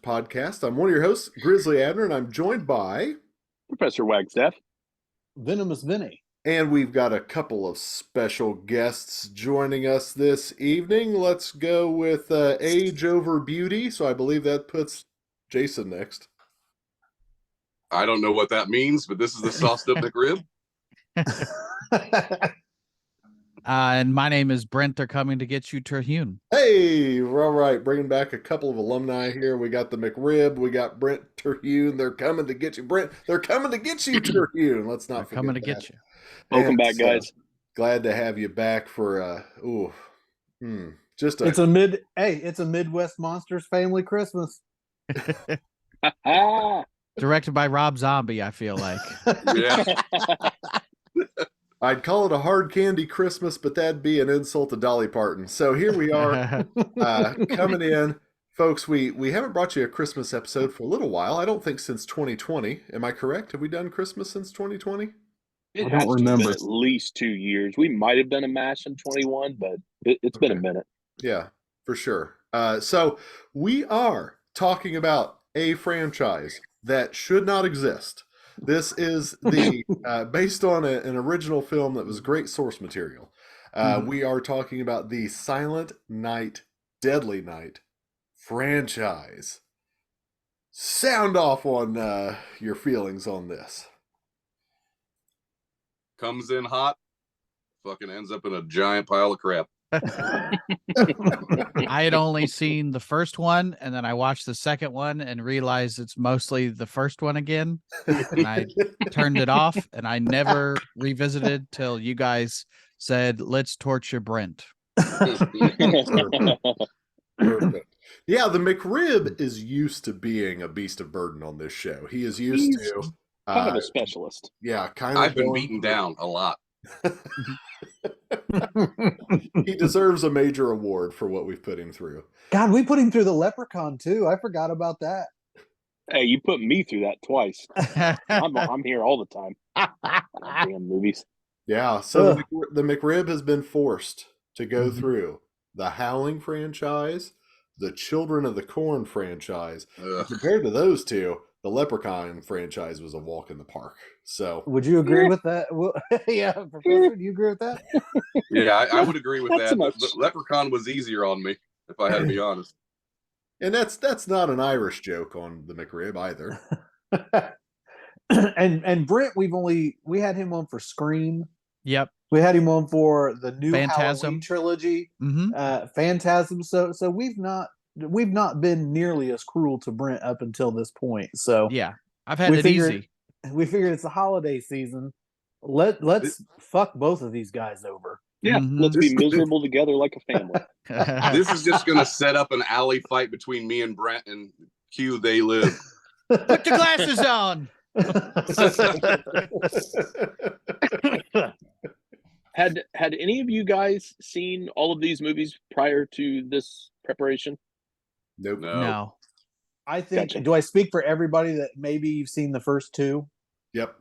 Podcast. I'm one of your hosts, Grizzly Abner, and I'm joined by, Professor Wagstaff. Venomous Vinny. and we've got a couple of special guests joining us this evening. Let's go with Age Over Beauty. So I believe that puts Jason next. I don't know what that means, but this is the Sauced Up McRib. And my name is Brent. They're coming to get you, Terhune. Hey, all right, bringing back a couple of alumni here. We got the McRib, we got Brent Terhune. They're coming to get you, Brent. They're coming to get you, Terhune. Let's not forget coming to that. get you. Welcome And back, so, guys. glad to have you back for just a It's a Midwest Monsters family Christmas. Directed by Rob Zombie, I feel like. Yeah. I'd call it a hard candy Christmas, but that'd be an insult to Dolly Parton. So here we are coming in. Folks, we haven't brought you a Christmas episode for a little while. I don't think since 2020. Am I correct? Have we done Christmas since 2020? It I has don't to have been remember. at least 2 years. We might have done a mash in 21, but it's been a Okay. minute. Yeah, for sure. So we are talking about a franchise that should not exist. This is the based on an original film that was great source material. We are talking about the Silent Night, Deadly Night franchise. Sound off on your feelings on this. Comes in hot, fucking ends up in a giant pile of crap. I had only seen the first one, and then I watched the second one and realized it's mostly the first one again. And I turned it off, and I never revisited till you guys said, "Let's torture Brent." Perfect. Yeah, the McRib is used to being a beast of burden on this show. He is used He's to kind of a specialist. yeah, kind of I've been going beaten through- down a lot. He deserves a major award for what we've put him through. God, we put him through the Leprechaun too. I forgot about that. Hey, you put me through that twice. I'm here all the time. Damn movies. Yeah, so Ugh. the McRib has been forced to go Mhm. through the Howling franchise, the Children of the Corn franchise. Ugh. Compared to those two, the Leprechaun franchise was a walk in the park. So Would you agree Yeah. with that? Well, yeah, Professor, do you agree with that? Yeah, I would agree with Not that. so But much. Leprechaun was easier on me, if I had to be honest. and that's not an Irish joke on the McRib either. and Brent, we had him on for Scream. Yep. We had him on for the new Phantasm. Halloween trilogy, Hmm. Phantasm. So we've not been nearly as cruel to Brent up until this point. So Yeah. I've had We it figured- easy. we figured it's the holiday season. Let's fuck both of these guys over. Yeah, Mhm. let's be miserable together like a family. This is just going to set up an alley fight between me and Brent and cue They Live. Put your glasses on. Had any of you guys seen all of these movies prior to this preparation? Nope. No. No. I think. Gotcha. Do I speak for everybody that maybe you've seen the first two? Yep.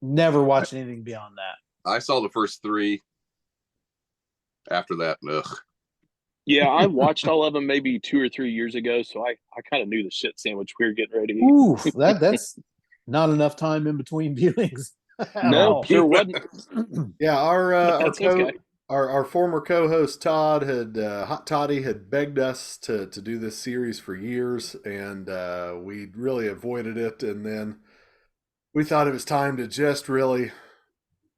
Never watched anything beyond that. I saw the first three. After that, ugh. Yeah, I watched all of them maybe 2 or 3 years ago, so I kind of knew the shit sandwich we were getting ready to eat. Ooh, that's not enough time in between viewings. at No, all. sure wasn't. Yeah, That's okay. our former co-host Todd Hot Toddy had begged us to do this series for years, and we really avoided it. And then we thought it was time to just really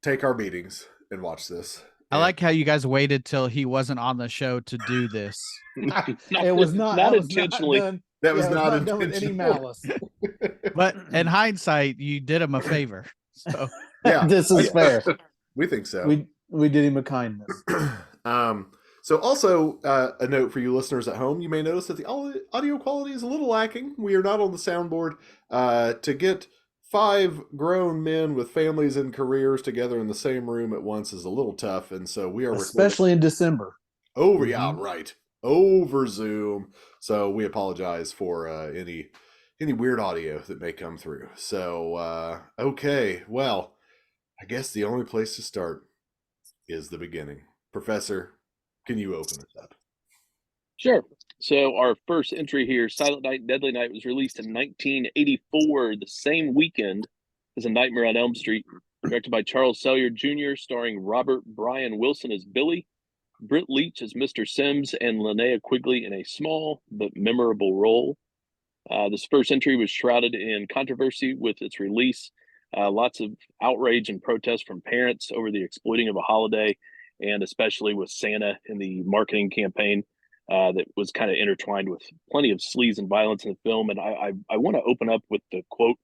take our beatings and watch this. I like how you guys waited till he wasn't on the show to do this. It was not not that was intentionally. done, That was yeah, it not done with any intentional. malice. But in hindsight, you did him a favor. So Yeah, This is fair. we think so. We did him a kindness. So also a note for you listeners at home, you may notice that the audio quality is a little lacking. We are not on the soundboard. To get 5 grown men with families and careers together in the same room at once is a little tough, and so we are Especially in December. over over Zoom. So we apologize for any weird audio that may come through. So okay, well, I guess the only place to start is the beginning. Professor, can you open us up? Sure. So our first entry here, Silent Night, Deadly Night, was released in 1984, the same weekend as A Nightmare on Elm Street, directed by Charles Sellier Jr., starring Robert Brian Wilson as Billy, Britt Leach as Mr. Sims, and Linnea Quigley in a small but memorable role. This first entry was shrouded in controversy with its release. Lots of outrage and protest from parents over the exploiting of a holiday, and especially with Santa in the marketing campaign that was kind of intertwined with plenty of sleaze and violence in the film. And I want to open up with the quote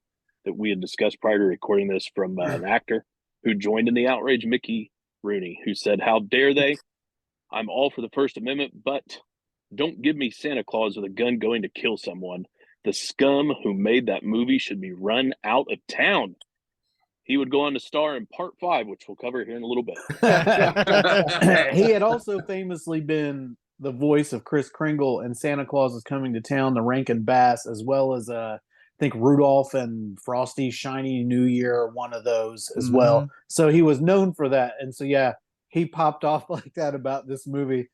that we had discussed prior to recording this from an actor who joined in the outrage, Mickey Rooney, who said, "How dare they? I'm all for the First Amendment, but don't give me Santa Claus with a gun going to kill someone. The scum who made that movie should be run out of town." He would go on to star in Part 5, which we'll cover here in a little bit. He had also famously been the voice of Kris Kringle in Santa Claus is Coming to Town, the Rankin Bass, as well as I think Rudolph and Frosty Shiny New Year, one of those as well. So he was known for that. And so, yeah, he popped off like that about this movie,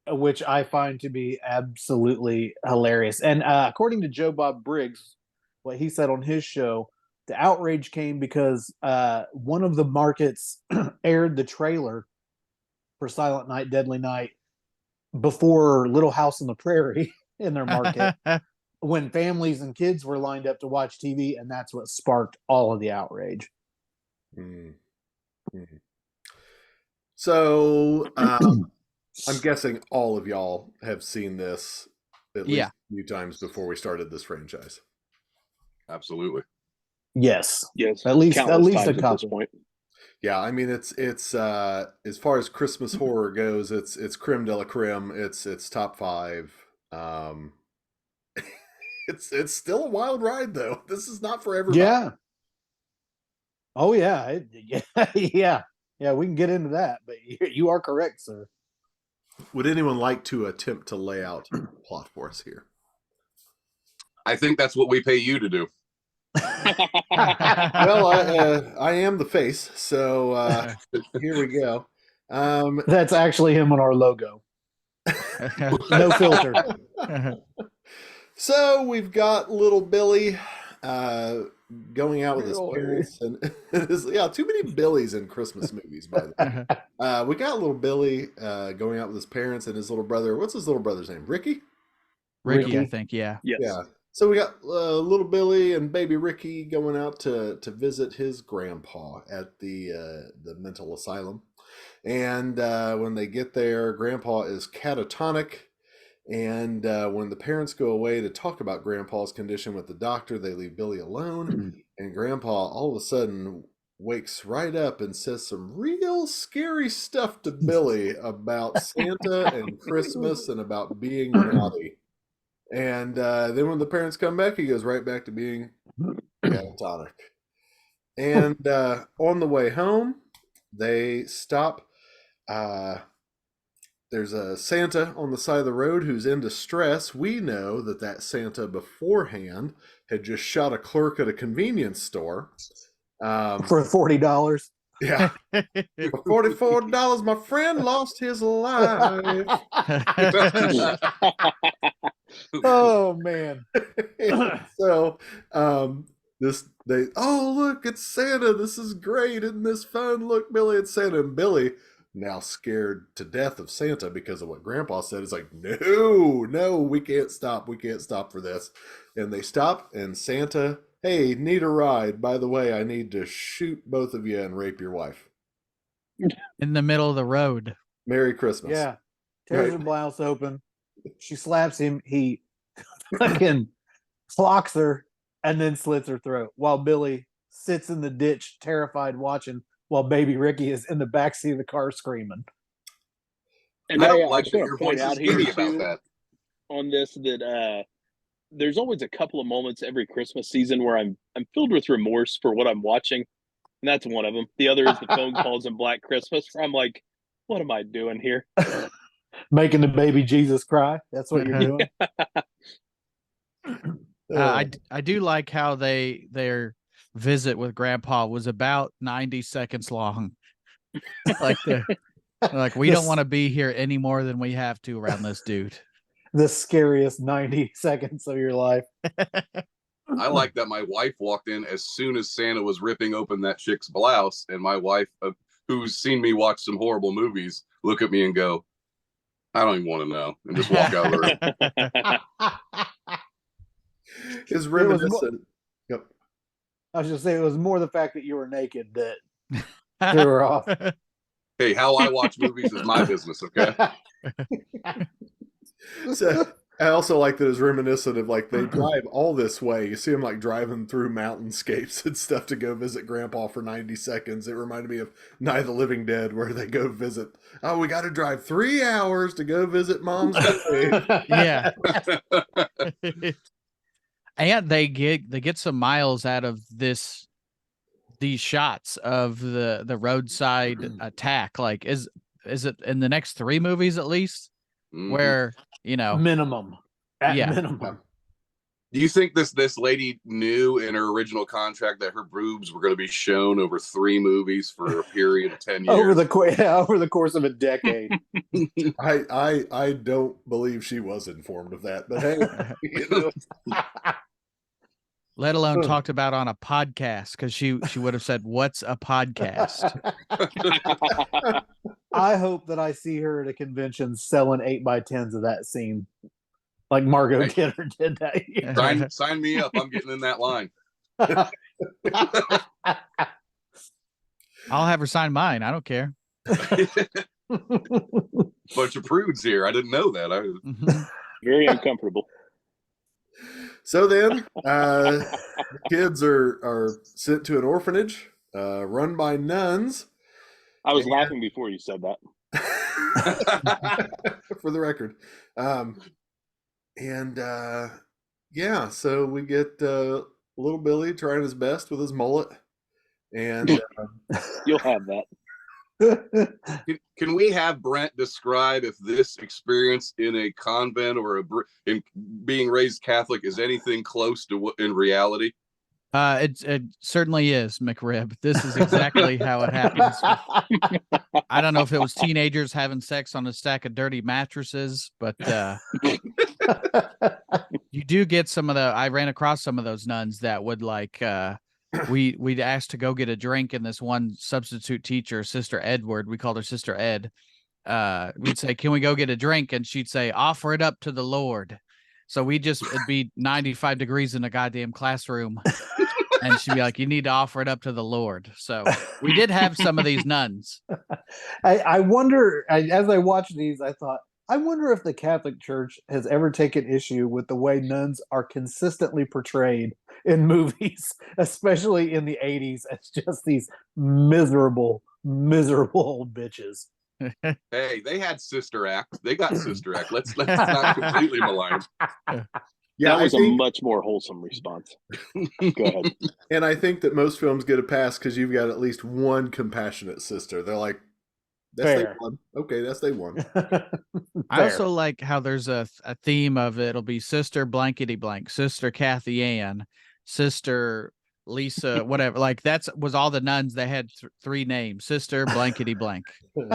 which I find to be absolutely hilarious. And according to Joe Bob Briggs, what he said on his show, the outrage came because one of the markets aired the trailer for Silent Night, Deadly Night before Little House on the Prairie in their market when families and kids were lined up to watch TV, and that's what sparked all of the outrage. So I'm guessing all of y'all have seen this at least a few times before we started this franchise. Absolutely. Yes. At least a couple. Point. Yeah, I mean it's as far as Christmas horror goes, it's creme de la creme. It's top 5. It's still a wild ride though. This is not for everybody. Yeah. Oh yeah. Yeah. We can get into that, but you are correct, sir. Would anyone like to attempt to lay out the plot for us here? I think that's what we pay you to do. Well, I am the face, so here we go. That's actually him on our logo. No filter. So we've got little Billy going out with his parents, and too many Billies in Christmas movies. By the way, we got little Billy going out with his parents and his little brother. What's his little brother's name? Ricky, I think. Yeah. Yes. Yeah. So we got little Billy and baby Ricky going out to visit his grandpa at the mental asylum. And when they get there, Grandpa is catatonic. And when the parents go away to talk about Grandpa's condition with the doctor, they leave Billy alone. And Grandpa all of a sudden wakes right up and says some real scary stuff to Billy about Santa and Christmas and about being naughty. And then when the parents come back, he goes right back to being catatonic. And on the way home, they stop. There's a Santa on the side of the road who's in distress. We know that Santa beforehand had just shot a clerk at a convenience store. For $40. Yeah. For $44, my friend lost his life. Oh man. So look, it's Santa. This is great. Isn't this fun? Look, Billy, it's Santa. And Billy, now scared to death of Santa because of what Grandpa said, is like, no, we can't stop. We can't stop for this. And they stop, and Santa, hey, need a ride. By the way, I need to shoot both of you and rape your wife. In the middle of the road. Merry Christmas. Yeah. Tears her blouse open. She slaps him. He fucking clocks her and then slits her throat while Billy sits in the ditch, terrified, watching while baby Ricky is in the backseat of the car screaming. And I I don't like that want your to point voice is out here giddy about too, that. on this that there's always a couple of moments every Christmas season where I'm filled with remorse for what I'm watching, and that's one of them. The other is the phone calls in Black Christmas, where I'm like, what am I doing here? Making the baby Jesus cry. That's what you're doing. I do like how their visit with Grandpa was about 90 seconds long. Like we don't want to be here any more than we have to around this dude. the scariest 90 seconds of your life. I like that my wife walked in as soon as Santa was ripping open that chick's blouse, and my wife, who's seen me watch some horrible movies, look at me and go, "I don't even want to know," and just walk out of the room. Is reminiscent. Yep. I was just saying it was more the fact that you were naked that threw her off. Hey, how I watch movies is my business, okay? So I also like that it's reminiscent of like they drive all this way. You see them like driving through mountainscapes and stuff to go visit Grandpa for 90 seconds. It reminded me of Night of the Living Dead, where they go visit. Oh, we got to drive 3 hours to go visit Mom's grave. Yeah. And they get some miles out of these shots of the roadside attack. Like is it in the next 3 movies at least? Mhm. Where, you know, Minimum. At Yeah. minimum. Do you think this lady knew in her original contract that her boobs were going to be shown over 3 movies for a period of 10 years? Over the course of a decade. I don't believe she was informed of that, but hey, you know, let alone talked about on a podcast, because she would have said, "What's a podcast?" I hope that I see her at a convention selling 8x10s of that scene, like Margot Hey. Kidder did that year. Sign me up. I'm getting in that line. I'll have her sign mine. I don't care. Bunch of prudes here. I didn't know that. Mhm. Very uncomfortable. so then kids are sent to an orphanage run by nuns. I was laughing before you said that. For the record. Yeah, so we get little Billy trying his best with his mullet. And You'll have that. Can we have Brent describe if this experience in a convent or in being raised Catholic is anything close to what in reality? It certainly is, McRib. This is exactly how it happens. I don't know if it was teenagers having sex on a stack of dirty mattresses, but you do get some of I ran across some of those nuns that would like we'd asked to go get a drink, and this one substitute teacher, Sister Edward, we called her Sister Ed. We'd say, "Can we go get a drink?" And she'd say, "Offer it up to the Lord." So it'd be 95 degrees in a goddamn classroom. And she'd be like, "You need to offer it up to the Lord." So we did have some of these nuns. I wonder, as I watched these, I thought, I wonder if the Catholic Church has ever taken issue with the way nuns are consistently portrayed in movies, especially in the 80s, as just these miserable old bitches. Hey, they had Sister Act. They got Sister Act. Let's not completely malign. yeah, That was I think, a much more wholesome response. Go ahead. and I think that most films get a pass because you've got at least one compassionate sister. They're like, that's they Fair. one. Okay, that's they one. I also like how there's a theme of it'll be Sister blankety blank, Sister Kathy Ann, Sister Lisa, whatever. Like was all the nuns. They had 3 names: Sister blankety blank.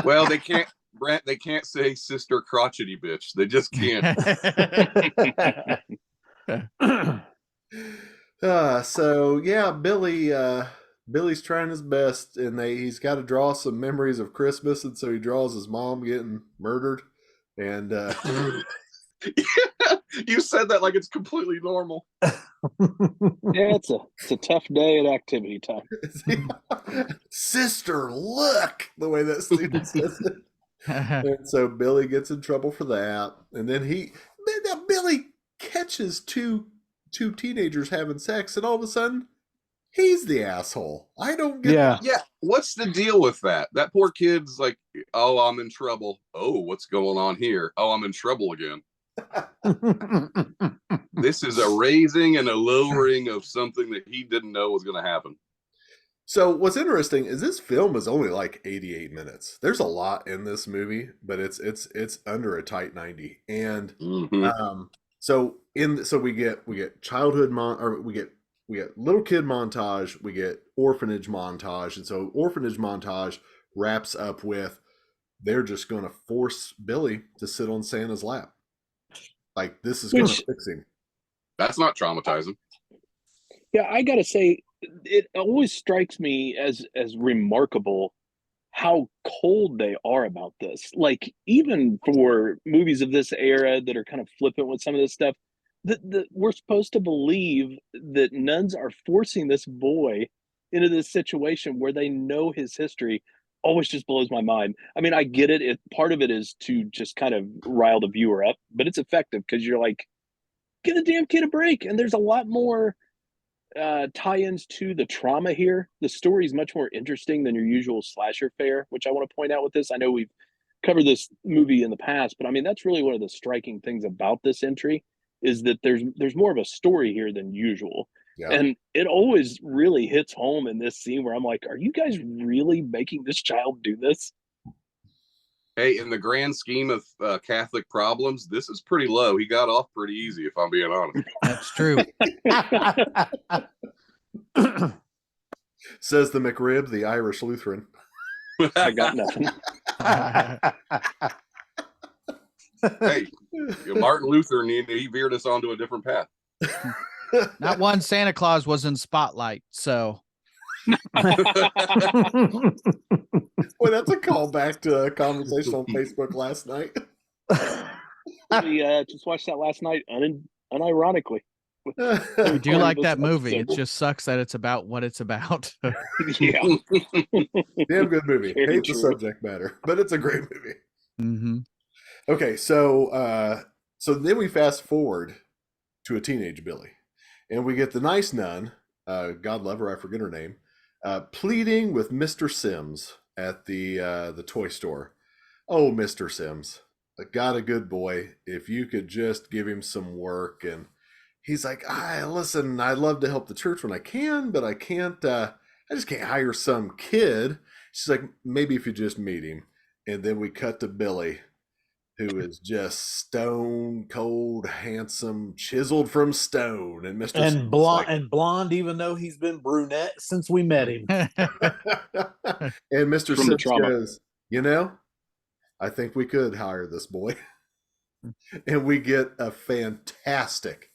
Well, they can't, Brent. They can't say Sister Crotchety Bitch. They just can't. So yeah, Billy's trying his best, and he's got to draw some memories of Christmas, and so he draws his mom getting murdered, and You said that like it's completely normal. Yeah, it's a tough day at activity time. sister, look the way that student says it. And so Billy gets in trouble for that, and then Billy catches two teenagers having sex, and all of a sudden he's the asshole. I don't get Yeah. Yeah, what's the deal with that? That poor kid's like, "Oh, I'm in trouble. Oh, what's going on here? Oh, I'm in trouble again." This is a raising and a lowering of something that he didn't know was going to happen. So what's interesting is this film is only like 88 minutes. There's a lot in this movie, but it's under a tight 90. And Mhm. so we get childhood we get little kid montage, we get orphanage montage, and so orphanage montage wraps up with they're just going to force Billy to sit on Santa's lap. Like this is going Which- to fix him. That's not traumatizing. Yeah, I gotta say, it always strikes me as remarkable how cold they are about this. Like, even for movies of this era that are kind of flippant with some of this stuff, that we're supposed to believe that nuns are forcing this boy into this situation where they know his history always just blows my mind. I mean, I get it. Part of it is to just kind of rile the viewer up, but it's effective because you're like, give the damn kid a break. And there's a lot more tie-ins to the trauma here. The story is much more interesting than your usual slasher fare, which I want to point out with this. I know we've covered this movie in the past, but I mean that's really one of the striking things about this entry is that there's more of a story here than usual. Yeah. And it always really hits home in this scene where I'm like, are you guys really making this child do this? Hey, in the grand scheme of Catholic problems, this is pretty low. He got off pretty easy, if I'm being honest. That's true. Says the McRib, the Irish Lutheran. I got nothing. Hey, Martin Luther, he veered us onto a different path. Not one Santa Claus was in Spotlight, so Boy, that's a callback to a conversation on Facebook last night. We just watched that last night unironically. I do like that This movie. It episode. just sucks that it's about what it's about. Yeah. Damn good movie. Very Hate the true. subject matter, but it's a great movie. hmm Okay, so then we fast forward to a teenage Billy, and we get the nice nun, God love her, I forget her name, pleading with Mr. Sims at the toy store. Oh, Mr. Sims, I got a good boy. If you could just give him some work. And he's like, listen, I'd love to help the church when I can, but I can't. I just can't hire some kid. She's like, maybe if you just meet him. And then we cut to Billy, who is just stone cold, handsome, chiseled from stone, and Mr. Sims is blonde, even though he's been brunette since we met him. and Mr. From the Sims trauma. goes, I think we could hire this boy. And we get a fantastic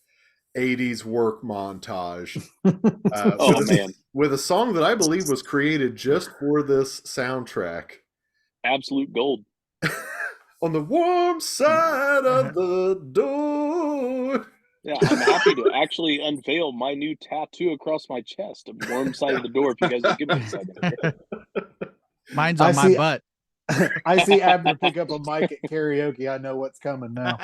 80s work montage Oh man, with a song that I believe was created just for this soundtrack. absolute gold. On the warm side of the door. Yeah, I'm happy to actually unveil my new tattoo across my chest of warm side of the door. If you guys will give me a second. Mine's I on my see- butt. I see Abner pick up a mic at karaoke. I know what's coming now.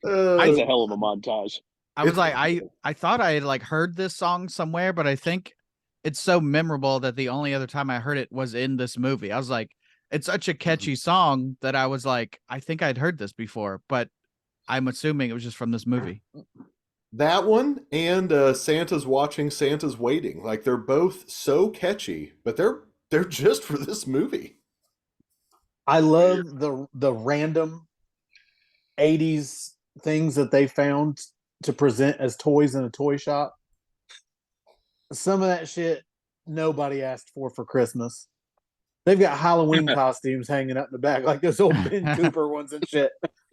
It's a hell of a montage. I was like, I thought I had like heard this song somewhere, but I think it's so memorable that the only other time I heard it was in this movie. I was like, it's such a catchy song that I was like, I think I'd heard this before, but I'm assuming it was just from this movie. That one and Santa's Watching, Santa's Waiting. Like they're both so catchy, but they're just for this movie. I love the random 80s things that they found to present as toys in a toy shop. Some of that shit nobody asked for Christmas. They've got Halloween costumes hanging up in the back, like those old Ben Cooper ones and shit.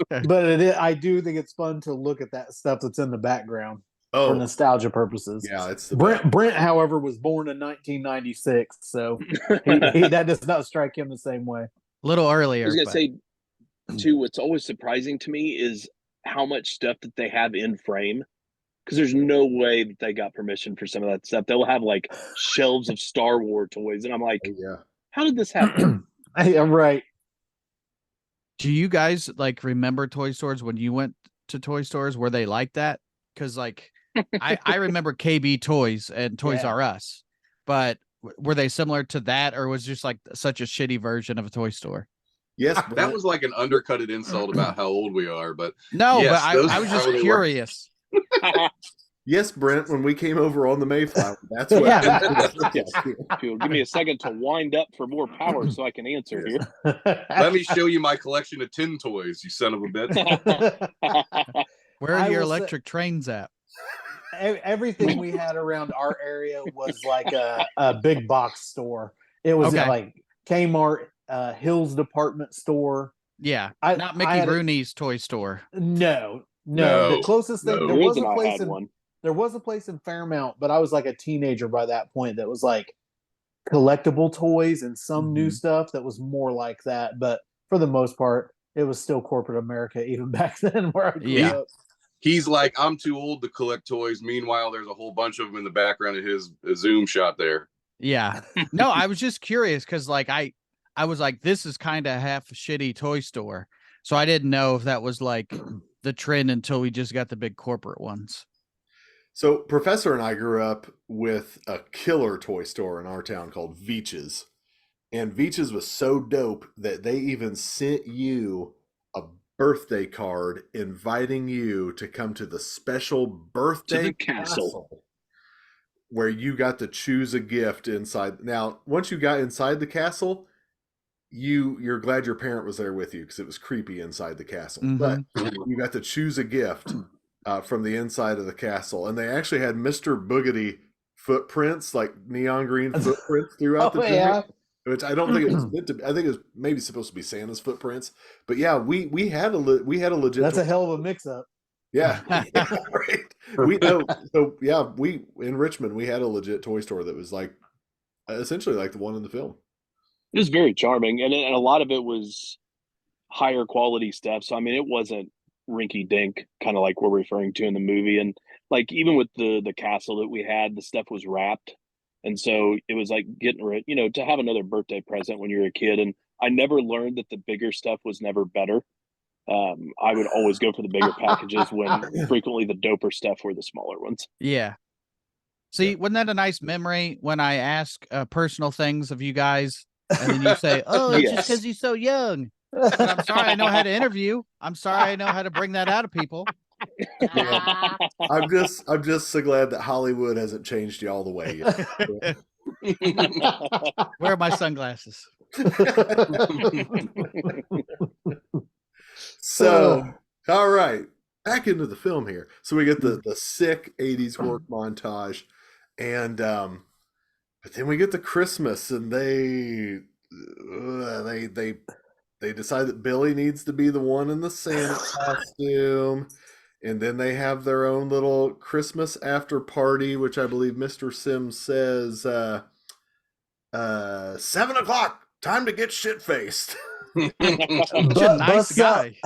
But I do think it's fun to look at that stuff that's in the background for nostalgia purposes. Yeah, it's the Brent, however, was born in 1996, so that does not strike him the same way. A little I earlier. was gonna but- say too, what's always surprising to me is how much stuff that they have in frame. Because there's no way that they got permission for some of that stuff. They'll have like shelves of Star Wars toys, and I'm like, yeah. how did this happen? I'm right. Do you guys like remember toy stores when you went to toy stores? Were they like that? Because like I remember KB Toys and Toys Yeah. R Us, but were they similar to that, or was it just like such a shitty version of a toy store? Yes, That Brent. was like an undercutted insult about how old we are, but No, Yes, but those I was just probably were. curious. Yes, Brent, when we came over on the Mayflower. That's what If you'll give me a second to wind up for more power so I can answer here. let me show you my collection of tin toys, you son of a bitch. Where are I your will say- electric trains at? Everything we had around our area was like a big box store. It was Okay. like Kmart, Hills department store, Yeah, I- not I Mickey had a- Rooney's toy store. No. No, The closest thing no. there Riz was and a I place had in one. there was a place in Fairmount, but I was like a teenager by that point that was like collectible toys and some new Mhm. stuff that was more like that. But for the most part, it was still corporate America even back then where I grew Yeah. up. He's like, I'm too old to collect toys. Meanwhile, there's a whole bunch of them in the background of his Zoom shot there. Yeah. No, I was just curious because like I was like, this is kind of half a shitty toy store. So I didn't know if that was like the trend until we just got the big corporate ones. So Professor and I grew up with a killer toy store in our town called Veach's. And Veach's was so dope that they even sent you a birthday card inviting you to come to the special birthday the castle. where you got to choose a gift inside. Now, once you got inside the castle, you're glad your parent was there with you because it was creepy inside the castle. But you got to choose a gift from the inside of the castle, and they actually had Mr. Boogedy footprints, like neon green footprints throughout the joint, which I don't think it was meant to be. I think it was maybe supposed to be Santa's footprints. But yeah, we had a legit. That's a hell of a mix up. Yeah, yeah, right. We in Richmond we had a legit toy store that was like essentially like the one in the film. It was very charming, and a lot of it was higher quality stuff. So I mean, it wasn't rinky dink, kind of like we're referring to in the movie. And like even with the castle that we had, the stuff was wrapped, and so it was like getting rid, to have another birthday present when you're a kid. And I never learned that the bigger stuff was never better. I would always go for the bigger packages when frequently the doper stuff were the smaller ones. Yeah. See, wasn't that a nice memory when I ask personal things of you guys and then you say, oh, it's just Yes. because he's so young. But I'm sorry I know how to interview. I'm sorry I know how to bring that out of people. I'm just so glad that Hollywood hasn't changed you all the way yet. Where are my sunglasses? So, all right, back into the film here. So we get the sick 80s work montage, and but then we get to Christmas, and they decide that Billy needs to be the one in the Santa costume, and then they have their own little Christmas after party, which I believe Mr. Sims says 7 o'clock, time to get shit faced. Such a nice guy.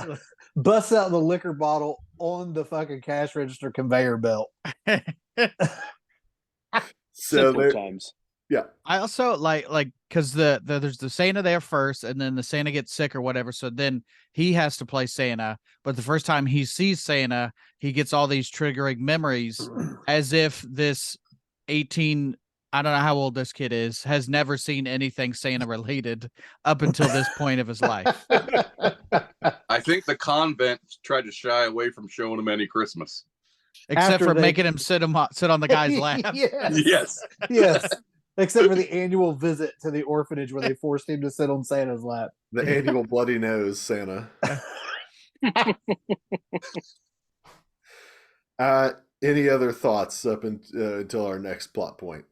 Busts out the liquor bottle on the fucking cash register conveyor belt. So Simple times. yeah, I also like because there's the Santa there first, and then the Santa gets sick or whatever, so then he has to play Santa. But the first time he sees Santa, he gets all these triggering memories, as if this 18, I don't know how old this kid is, has never seen anything Santa related up until this point of his life. I think the convent tried to shy away from showing him any Christmas. Except After for they- making him sit on the guy's lap. Yes. Yes. Except for the annual visit to the orphanage where they forced him to sit on Santa's lap. the annual bloody nose Santa. Any other thoughts up until our next plot point?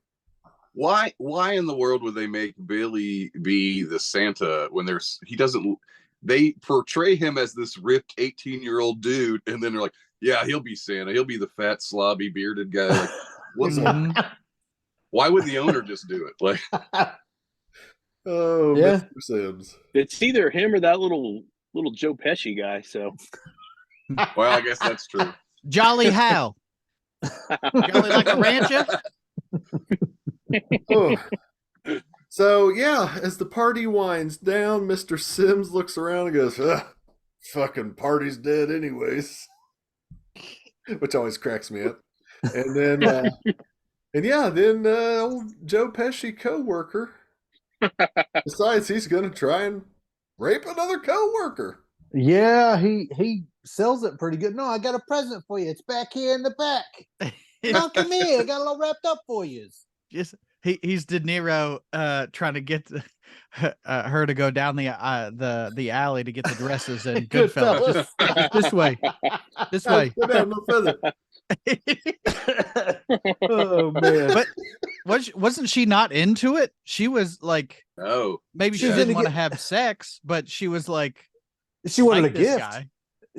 Why in the world would they make Billy be the Santa when they portray him as this ripped 18-year-old dude, and then they're like, yeah, he'll be Santa. He'll be the fat, slobby, bearded guy. Like, Mhm. why would the owner just do it? Like, Oh, Yeah. Mr. Sims. It's either him or that little Joe Pesci guy. So well, I guess that's true. Jolly Hal. Jolly like a rancher? Oh. So yeah, as the party winds down, Mr. Sims looks around and goes, "Ugh, fucking party's dead anyways," which always cracks me up. And then, old Joe Pesci co-worker decides he's going to try and rape another co-worker. Yeah, he sells it pretty good. No, I got a present for you. It's back here in the back. Oh, come here. I got it all wrapped up for you. Just he's De Niro trying to get her to go down the alley to get the dresses and Goodfellas. Just this way. This way. Go down, no further. Oh man. But wasn't she not into it? She was like, Oh, maybe she She's didn't into want to get- have sex, but she was like, She wanted like a this gift. guy.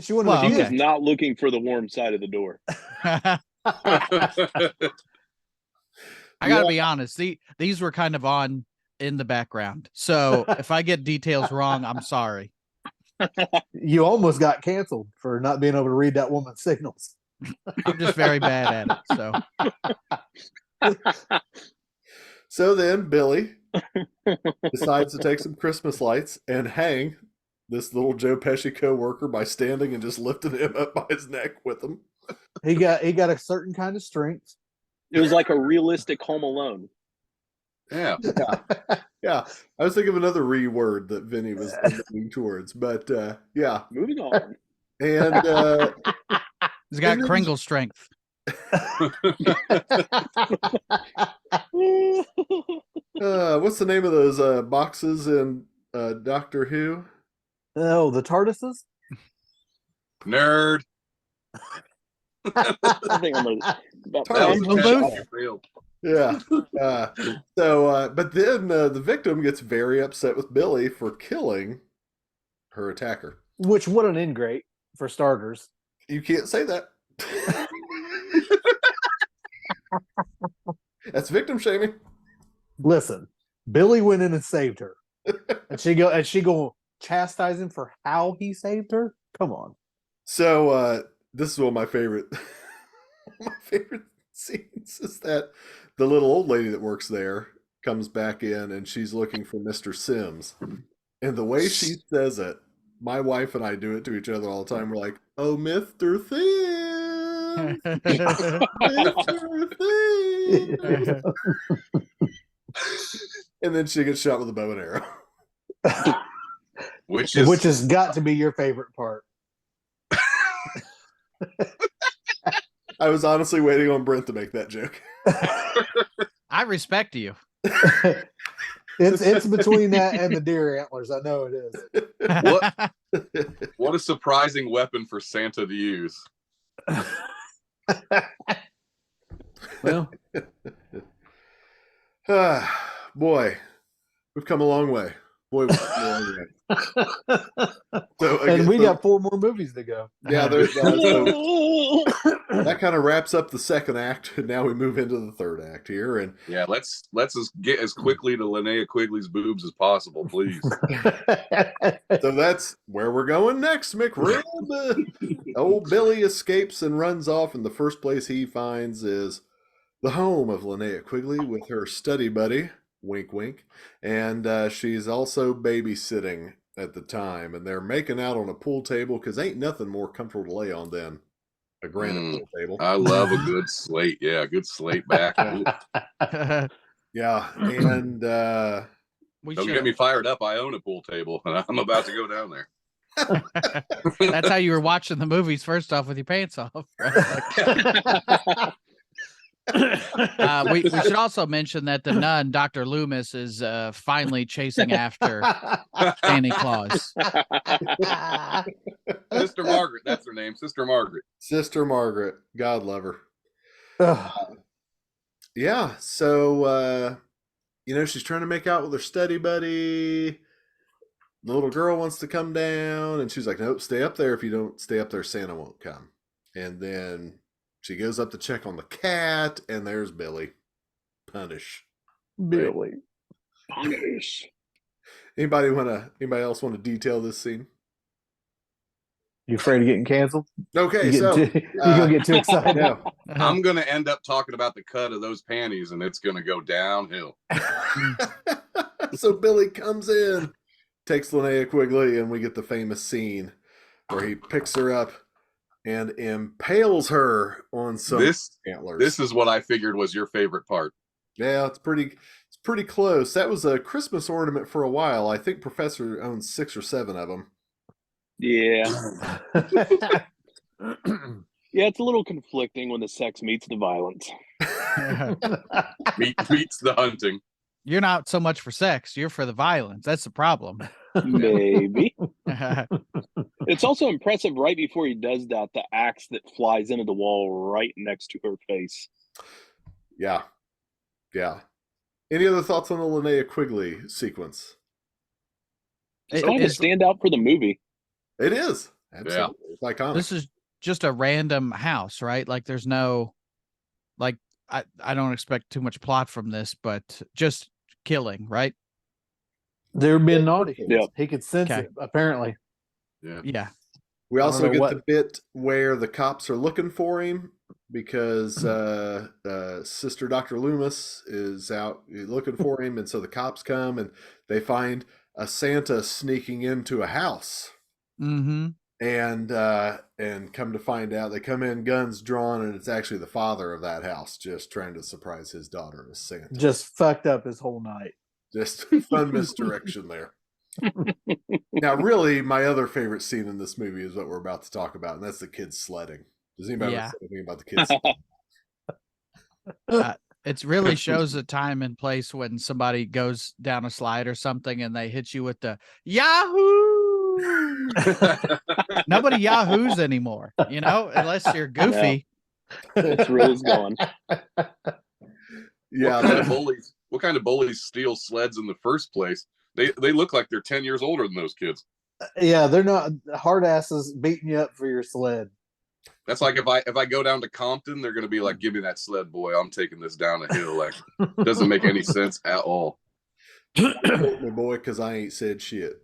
She wanted Well, a He gift. was not looking for the warm side of the door. I gotta be honest. These were kind of on in the background. So if I get details wrong, I'm sorry. You almost got canceled for not being able to read that woman's signals. I'm just very bad at it. So So then Billy decides to take some Christmas lights and hang this little Joe Pesci co-worker by standing and just lifting him up by his neck with him. He got a certain kind of strength. It was like a realistic Home Alone. Yeah. Yeah, I was thinking of another word that Vinny was moving towards, but yeah, Moving on. and he's got And then- Kringle strength. what's the name of those boxes in Doctor Who? Oh, the TARDISes? Nerd. I think I'm gonna. That I'm was too a shy. booth. Real. Yeah. But then the victim gets very upset with Billy for killing her attacker. Which, what an ingrate, for starters. You can't say that. That's victim shaming. Listen, Billy went in and saved her. And she go chastise him for how he saved her? Come on. So this is one of my favorite scenes is that the little old lady that works there comes back in and she's looking for Mr. Sims. And the way she says it, my wife and I do it to each other all the time. We're like, "Oh, Mr. Sims, Mr. Sims." And then she gets shot with a bow and arrow. Which Which has got to be your favorite part. I was honestly waiting on Brent to make that joke. I respect you. It's between that and the deer antlers. I know it is. what a surprising weapon for Santa to use. Well, Boy, we've come a long way. Boy, we've come a long way. So, and we got 4 more movies to go. yeah, there's so that kind of wraps up the second act, and now we move into the third act here. And Yeah, let's just get as quickly to Linnea Quigley's boobs as possible, please. so that's where we're going next, McRib. Old Billy escapes and runs off, and the first place he finds is the home of Linnea Quigley with her study buddy, wink wink, and she's also babysitting at the time, and they're making out on a pool table because ain't nothing more comfortable to lay on than a granite pool table. I love a good slate. Yeah, a good slate back. Ooh, Yeah, and We don't should. get me fired up. I own a pool table, and I'm about to go down there. That's how you were watching the movies first off with your pants off. Right? We should also mention that the nun, Dr. Loomis, is finally chasing after Santa Claus. Sister Margaret, that's her name. Sister Margaret. Sister Margaret, God love her. Yeah, so she's trying to make out with her study buddy. The little girl wants to come down, and she's like, "Nope, stay up there. If you don't stay up there, Santa won't come." And then she goes up to check on the cat, and there's Billy. Punish. Billy. Punish. Anybody else want to detail this scene? You afraid of getting canceled? Okay, You so gonna get too excited? yeah. I'm going to end up talking about the cut of those panties, and it's going to go downhill. So Billy comes in, takes Linnea Quigley, and we get the famous scene where he picks her up and impales her on some antlers. This is what I figured was your favorite part. Yeah, it's pretty close. That was a Christmas ornament for a while. I think Professor owns 6 or 7 of them. Yeah. Yeah, it's a little conflicting when the sex meets the violence. Meets the hunting. You're not so much for sex, you're for the violence. That's the problem. Maybe. It's also impressive right before he does that, the axe that flies into the wall right next to her face. Yeah. Yeah. Any other thoughts on the Linnea Quigley sequence? It's kind of a standout for the movie. It is. Absolutely. It's iconic. This is just a random house, right? Like there's no, like, I don't expect too much plot from this, but just killing, right? They're being naughty. Yep. He could sense Okay. it, apparently. Yeah. Yeah. We I don't also know get what- the bit where the cops are looking for him because Sister Dr. Loomis is out looking for him, and so the cops come and they find a Santa sneaking into a house, Mm-hmm. and come to find out they come in guns drawn, and it's actually the father of that house just trying to surprise his daughter as Santa. Just fucked up his whole night. Just fun misdirection there. Now, really, my other favorite scene in this movie is what we're about to talk about, and that's the kids sledding. Does anybody Yeah. say anything about the kids? Sledding? It really shows a time and place when somebody goes down a slide or something and they hit you with the Yahoo. Nobody Yahoos anymore, unless you're goofy. This reel is gone. Yeah, What kind of bullies steal sleds in the first place? They look like they're 10 years older than those kids. Yeah, they're not hard asses beating you up for your sled. That's like if I go down to Compton, they're gonna be like, "Give me that sled, boy. I'm taking this down a hill." Like, doesn't make any sense at all. my boy, because I ain't said shit.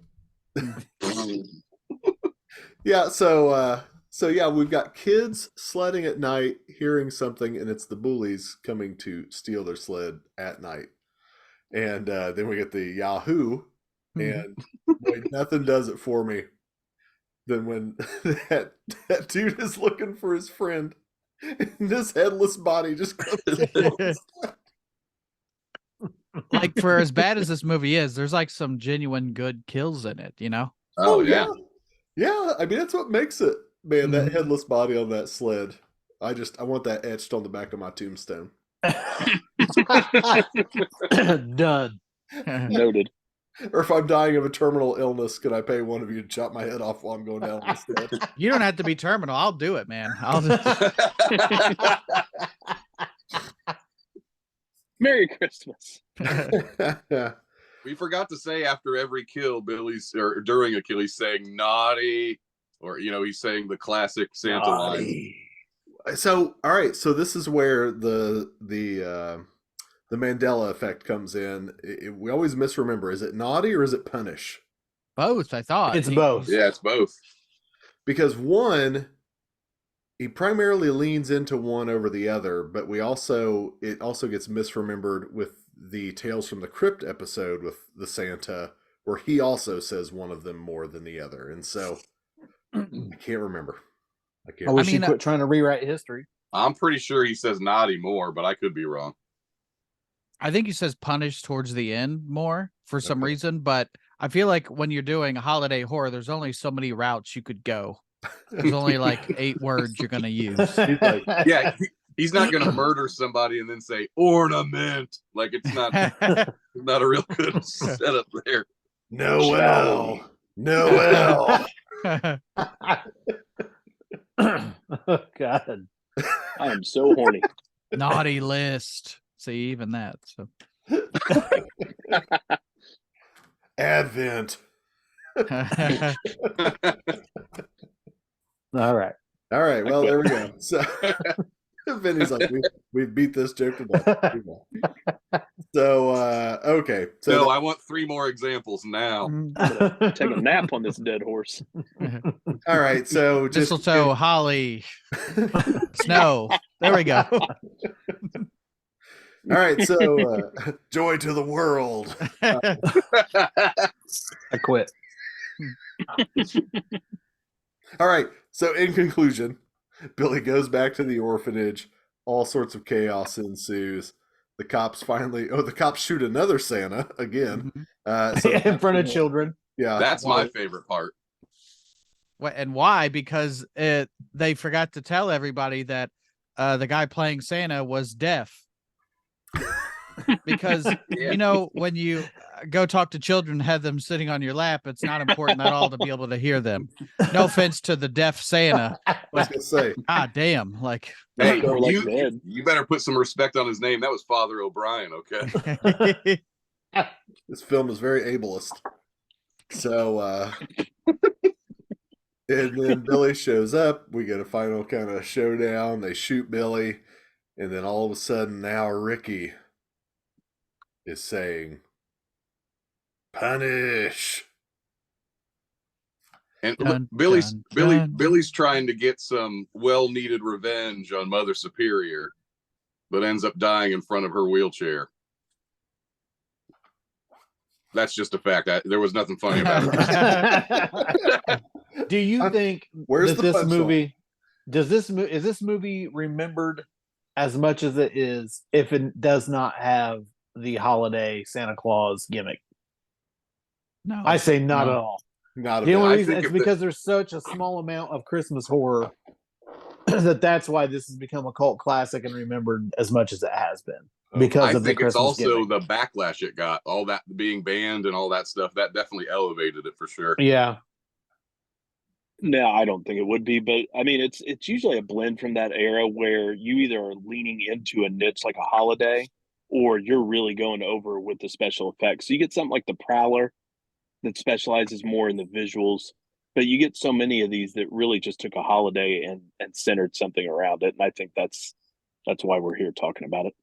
Yeah, so yeah, we've got kids sledding at night, hearing something, and it's the bullies coming to steal their sled at night. And then we get the Yahoo, and boy, nothing does it for me than when that dude is looking for his friend, and this headless body just comes in. Like, for as bad as this movie is, there's like some genuine good kills in it, Oh yeah. Yeah, I mean, that's what makes it, man. That Mhm. headless body on that sled. I want that etched on the back of my tombstone. Done. Noted. Or if I'm dying of a terminal illness, can I pay one of you to chop my head off while I'm going down on the sled? You don't have to be terminal. I'll do it, man. I'll just, Merry Christmas. We forgot to say after every kill, or during a kill, he's saying naughty, or he's saying the classic Santa line. So, all right. So this is where the Mandela effect comes in. We always misremember. Is it naughty or is it punish? both, I thought. It's both. Yeah, it's both. Because one, he primarily leans into one over the other, but it also gets misremembered with the Tales from the Crypt episode with the Santa, where he also says one of them more than the other. And so I can't remember. I wish I mean, he quit trying to rewrite history. I'm pretty sure he says naughty more, but I could be wrong. I think he says punish towards the end more for some Okay. reason, but I feel like when you're doing a holiday horror, there's only so many routes you could go. There's only like 8 words you're going to use. He's like, Yeah, he's not gonna murder somebody and then say ornament. Like it's not a real good setup there. Noel. Noel. Oh, God. I am so horny. Naughty list. See, even that. So Advent. All right. All right. Well, there we go. So Vinny's like, we beat this joke to death. So, okay. So No, I want 3 more examples now. Take a nap on this dead horse. all right. So just mistletoe, holly, snow. There we go. all right. So joy to the world. I quit. All right. So in conclusion, Billy goes back to the orphanage. All sorts of chaos ensues. The cops shoot another Santa again. So In front of children. yeah, That's my favorite part. And why? Because they forgot to tell everybody that the guy playing Santa was deaf. Because when you go talk to children, have them sitting on your lap, it's not important at all to be able to hear them. No offense to the deaf Santa, I was gonna say. ah, damn, like Hey, They're like you dead. better put some respect on his name. That was Father O'Brien, okay? This film is very ableist. So And then Billy shows up. We get a final kind of showdown. They shoot Billy. And then all of a sudden, now Ricky is saying, "Punish." And Dun, Billy's dun, dun. Billy's trying to get some well-needed revenge on Mother Superior, but ends up dying in front of her wheelchair. That's just a fact. There was nothing funny about it. Do you think Where's that the this punchline? movie is this movie remembered as much as it is if it does not have the holiday Santa Claus gimmick? No, I say not no. at all. Not a The bit. only I reason think it's if because there's such a small amount of Christmas horror that's why this has become a cult classic and remembered as much as it has been because I of the think it's Christmas also gimmick. the backlash it got, all that being banned and all that stuff. That definitely elevated it for sure. Yeah. No, I don't think it would be, but I mean, it's usually a blend from that era where you either are leaning into a niche like a holiday, or you're really going over with the special effects. So you get something like the Prowler that specializes more in the visuals, but you get so many of these that really just took a holiday and centered something around it, and I think that's why we're here talking about it.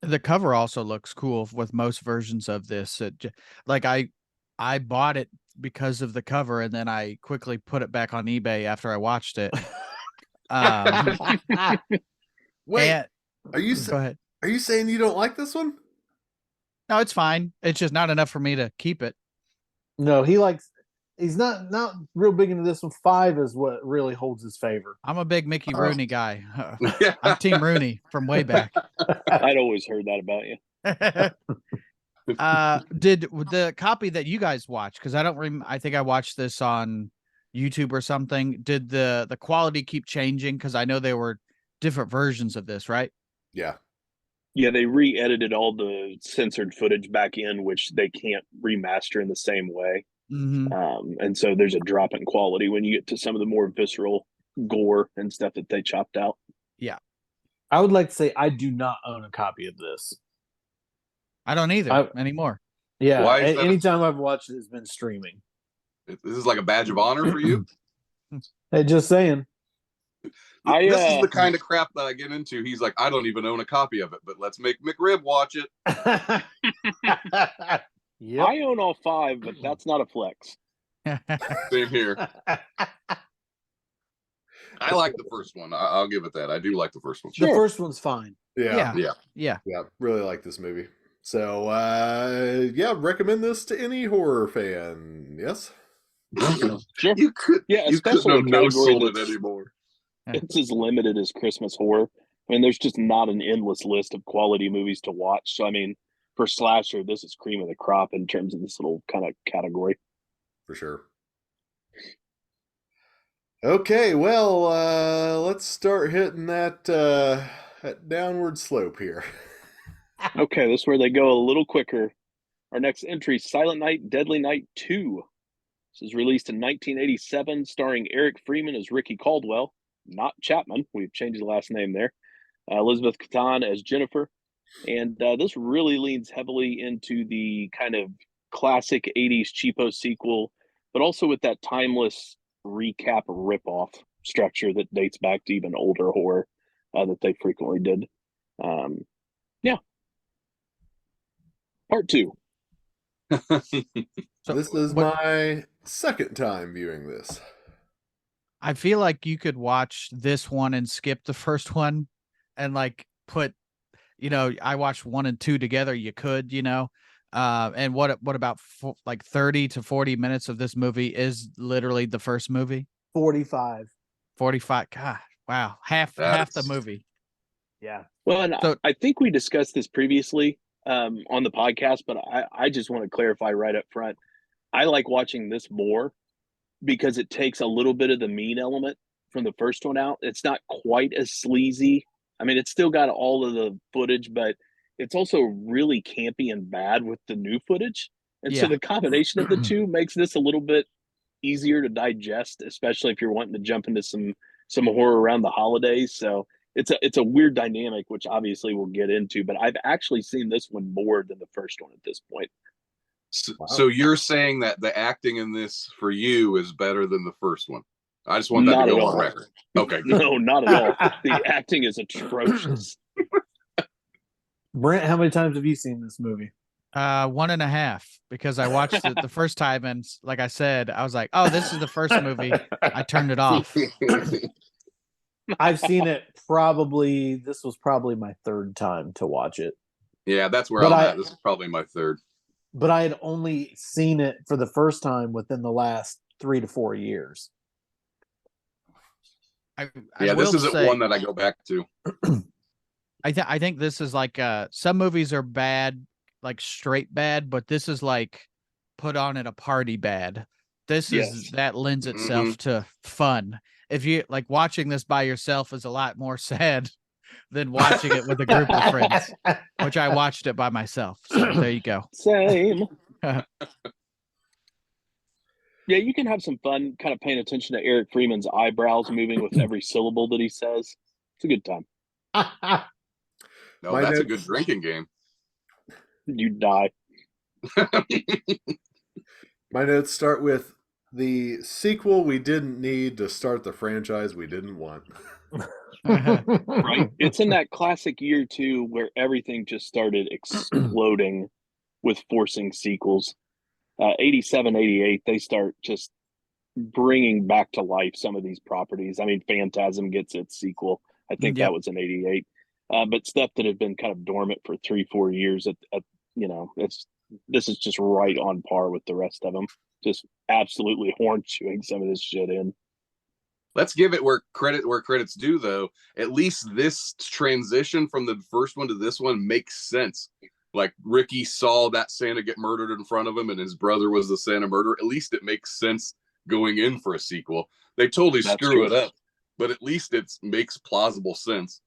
The cover also looks cool with most versions of this. Like I bought it because of the cover, and then I quickly put it back on eBay after I watched it. Wait, and- are you go ahead. are you saying you don't like this one? No, it's fine. It's just not enough for me to keep it. No, he's not real big into this one. 5 is what really holds his favor. I'm a big Mickey Oh. Rooney guy. I'm Team Rooney from way back. I'd always heard that about you. Did the copy that you guys watched, because I think I watched this on YouTube or something, did the quality keep changing? Because I know there were different versions of this, right? Yeah. Yeah, they re-edited all the censored footage back in, which they can't remaster in the same way. Mm-hmm. And so there's a drop in quality when you get to some of the more visceral gore and stuff that they chopped out. I would like to say I do not own a copy of this. I don't either anymore. Yeah, Why is that? anytime I've watched it, it's been streaming. This is like a badge of honor for you. Hey, just saying. This is the kind of crap that I get into. He's like, I don't even own a copy of it, but let's make McRib watch it. Yep. I own all 5, but that's not a flex. Same here. I like the first one. I'll give it that. I do like the first one. The first one's fine. Yeah. Yeah. Really like this movie. So recommend this to any horror fan. Yes. Sure. You couldn't especially have a no category sold it that's- anymore. It's as limited as Christmas horror. I mean, there's just not an endless list of quality movies to watch. So, I mean, for slasher, this is cream of the crop in terms of this little kind of category. For sure. Okay, well, let's start hitting that downward slope here. Okay, this is where they go a little quicker. Our next entry, Silent Night, Deadly Night 2. This is released in 1987, starring Eric Freeman as Ricky Caldwell, not Chapman. We've changed the last name there. Elizabeth Catan as Jennifer. And this really leans heavily into the kind of classic 80s cheapo sequel, but also with that timeless recap ripoff structure that dates back to even older horror that they frequently did. Part 2. So This is my second time viewing this. I feel like you could watch this one and skip the first one and like put, I watched 1 and 2 together. You could, and what about like 30 to 40 minutes of this movie is literally the first movie? 45. 45. God, wow. Half the movie. Yeah. Well, and So- I think we discussed this previously on the podcast, but I just want to clarify right up front. I like watching this more because it takes a little bit of the mean element from the first one out. It's not quite as sleazy. I mean, it's still got all of the footage, but it's also really campy and bad with the new footage. And so Yeah. the combination of the two makes this a little bit easier to digest, especially if you're wanting to jump into some horror around the holidays. So it's a weird dynamic, which obviously we'll get into, but I've actually seen this one more than the first one at this point. So you're saying that the acting in this for you is better than the first one? I just want that Not to at go on all. record. Okay. No, not at all. The acting is atrocious. Brent, how many times have you seen this movie? 1.5, because I watched it the first time, and like I said, I was like, "Oh, this is the first movie." I turned it off. I've seen it probably. This was probably my third time to watch it, Yeah, that's where But I'm I- at. This is probably my third. but I had only seen it for the first time within the last 3 to 4 years. I Yeah, will this isn't say, one that I go back to. I think this is like some movies are bad, like straight bad, but this is like put on at a party bad. This Yes. is that lends itself to fun. If you like watching this by yourself is a lot more sad than watching it with a group of friends, which I watched it by myself. So there you go. Same. Yeah, you can have some fun kind of paying attention to Eric Freeman's eyebrows moving with every syllable that he says. It's a good time. No, My that's a notes- good drinking game. You die. My notes start with the sequel we didn't need to start the franchise we didn't want. Right? It's in that classic year too where everything just started exploding with forcing sequels. 87, 88, they start just bringing back to life some of these properties. I mean, Phantasm gets its sequel. I think Yep. that was in 88. But stuff that had been kind of dormant for 3-4 years this is just right on par with the rest of them. Just absolutely horn chewing some of this shit in. Let's give it where credit's due, though. At least this transition from the first one to this one makes sense. Like Ricky saw that Santa get murdered in front of him, and his brother was the Santa murderer. At least it makes sense going in for a sequel. They totally That's screw true. it up, but at least it makes plausible sense.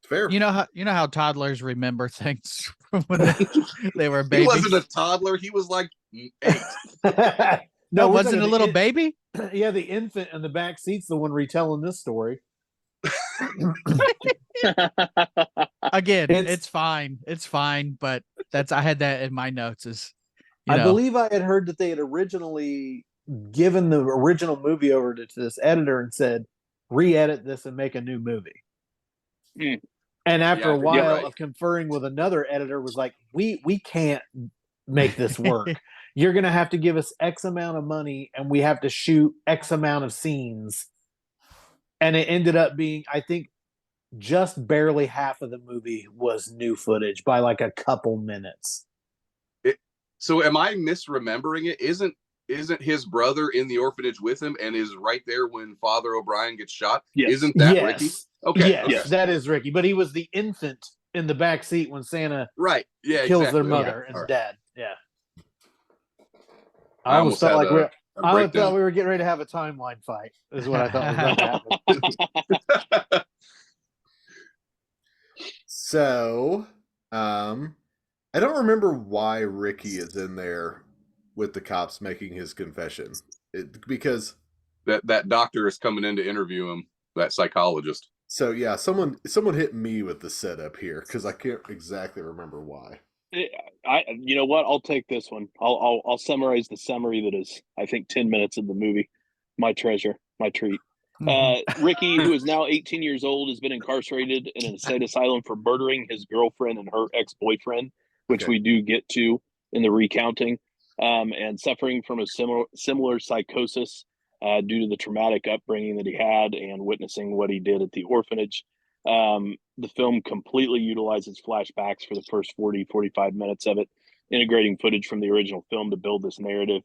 Fair. You know how toddlers remember things from when they were He babies. wasn't a toddler. He was like 8. No, we're wasn't talking a the little in- baby. Yeah, the infant in the back seat's the one retelling this story. Again, It's- it's fine. It's fine, but I had that in my notes as I believe I had heard that they had originally given the original movie over to this editor and said, re-edit this and make a new movie. Mm. And after Yeah, a I think while you're right. of conferring with another editor, was like, we can't make this work. You're gonna have to give us X amount of money, and we have to shoot X amount of scenes. And it ended up being, I think, just barely half of the movie was new footage by like a couple minutes. So am I misremembering it? Isn't his brother in the orphanage with him and is right there when Father O'Brien gets shot? Yes. Isn't that yes. Ricky? Okay. Yes, Okay. that is Ricky. But he was the infant in the back seat when Santa Right. Yeah. kills exactly. their mother Okay. and All right. dad. Yeah. I I almost almost felt had like we a I almost breakdown. thought we were getting ready to have a timeline fight, is what I thought was going to happen. So, I don't remember why Ricky is in there with the cops making his confession. Because that doctor is coming in to interview him, that psychologist. so yeah, someone hit me with the setup here because I can't exactly remember why. You know what? I'll take this one. I'll summarize the summary that is, I think, 10 minutes of the movie. My treasure, my treat. Ricky, who is now 18 years old, has been incarcerated in an state asylum for murdering his girlfriend and her ex-boyfriend, which Okay. we do get to in the recounting, and suffering from a similar psychosis due to the traumatic upbringing that he had and witnessing what he did at the orphanage. The film completely utilizes flashbacks for the first 40-45 minutes of it, integrating footage from the original film to build this narrative.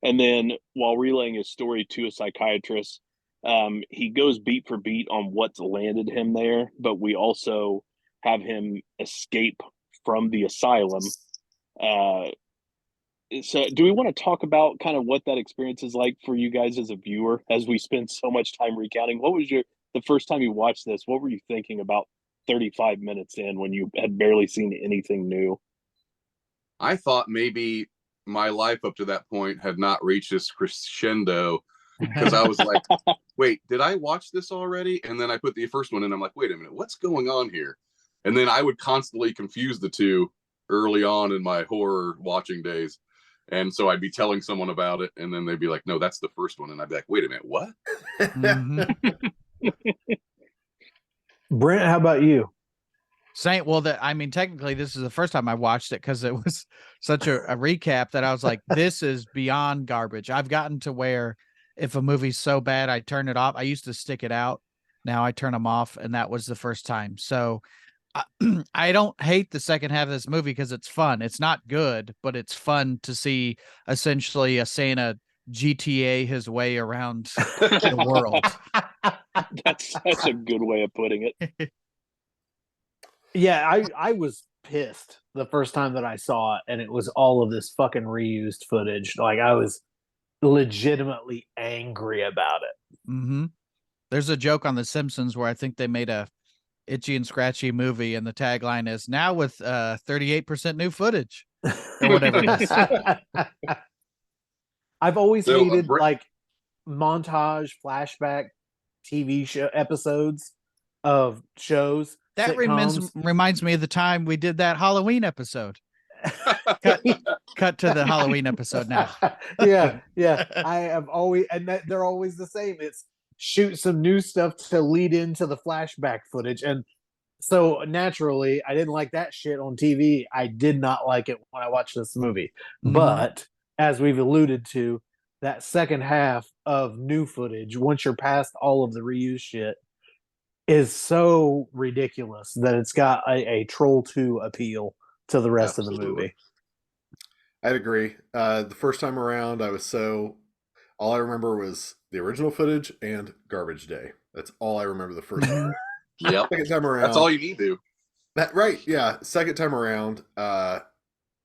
And then while relaying his story to a psychiatrist, he goes beat for beat on what's landed him there, but we also have him escape from the asylum. So do we want to talk about kind of what that experience is like for you guys as a viewer, as we spend so much time recounting? What was the first time you watched this? What were you thinking about 35 minutes in when you had barely seen anything new? I thought maybe my life up to that point had not reached this crescendo, because I was like, wait, did I watch this already? And then I put the first one in. I'm like, wait a minute, what's going on here? And then I would constantly confuse the two early on in my horror watching days. And so I'd be telling someone about it, and then they'd be like, "No, that's the first one," and I'd be like, "Wait a minute, what?" Mhm. Brent, how about you? Saying, well, I mean, technically, this is the first time I watched it because it was such a recap that I was like, this is beyond garbage. I've gotten to where if a movie's so bad, I turn it off. I used to stick it out. Now I turn them off, and that was the first time. So I don't hate the second half of this movie because it's fun. It's not good, but it's fun to see essentially a Santa GTA his way around the world. That's a good way of putting it. Yeah, I was pissed the first time that I saw it, and it was all of this fucking reused footage. Like, I was legitimately angry about it. Mm-hmm. There's a joke on The Simpsons where I think they made a Itchy and Scratchy movie, and the tagline is now with 38% new footage or whatever it is. I've always So, hated Brent- like montage flashback TV show episodes of shows. That sitcoms. reminds me of the time we did that Halloween episode. Cut to the Halloween episode now. yeah. I have always, and they're always the same. It's shoot some new stuff to lead into the flashback footage. And so naturally, I didn't like that shit on TV. I did not like it when I watched this movie. Mhm. But as we've alluded to, that second half of new footage, once you're past all of the reuse shit, is so ridiculous that it's got a Troll 2 appeal to the rest of the Absolutely. movie. I'd agree. The first time around, all I remember was the original footage and Garbage Day. That's all I remember the first time. Yep, Second time around. that's all you need to. Right, yeah. Second time around, I'm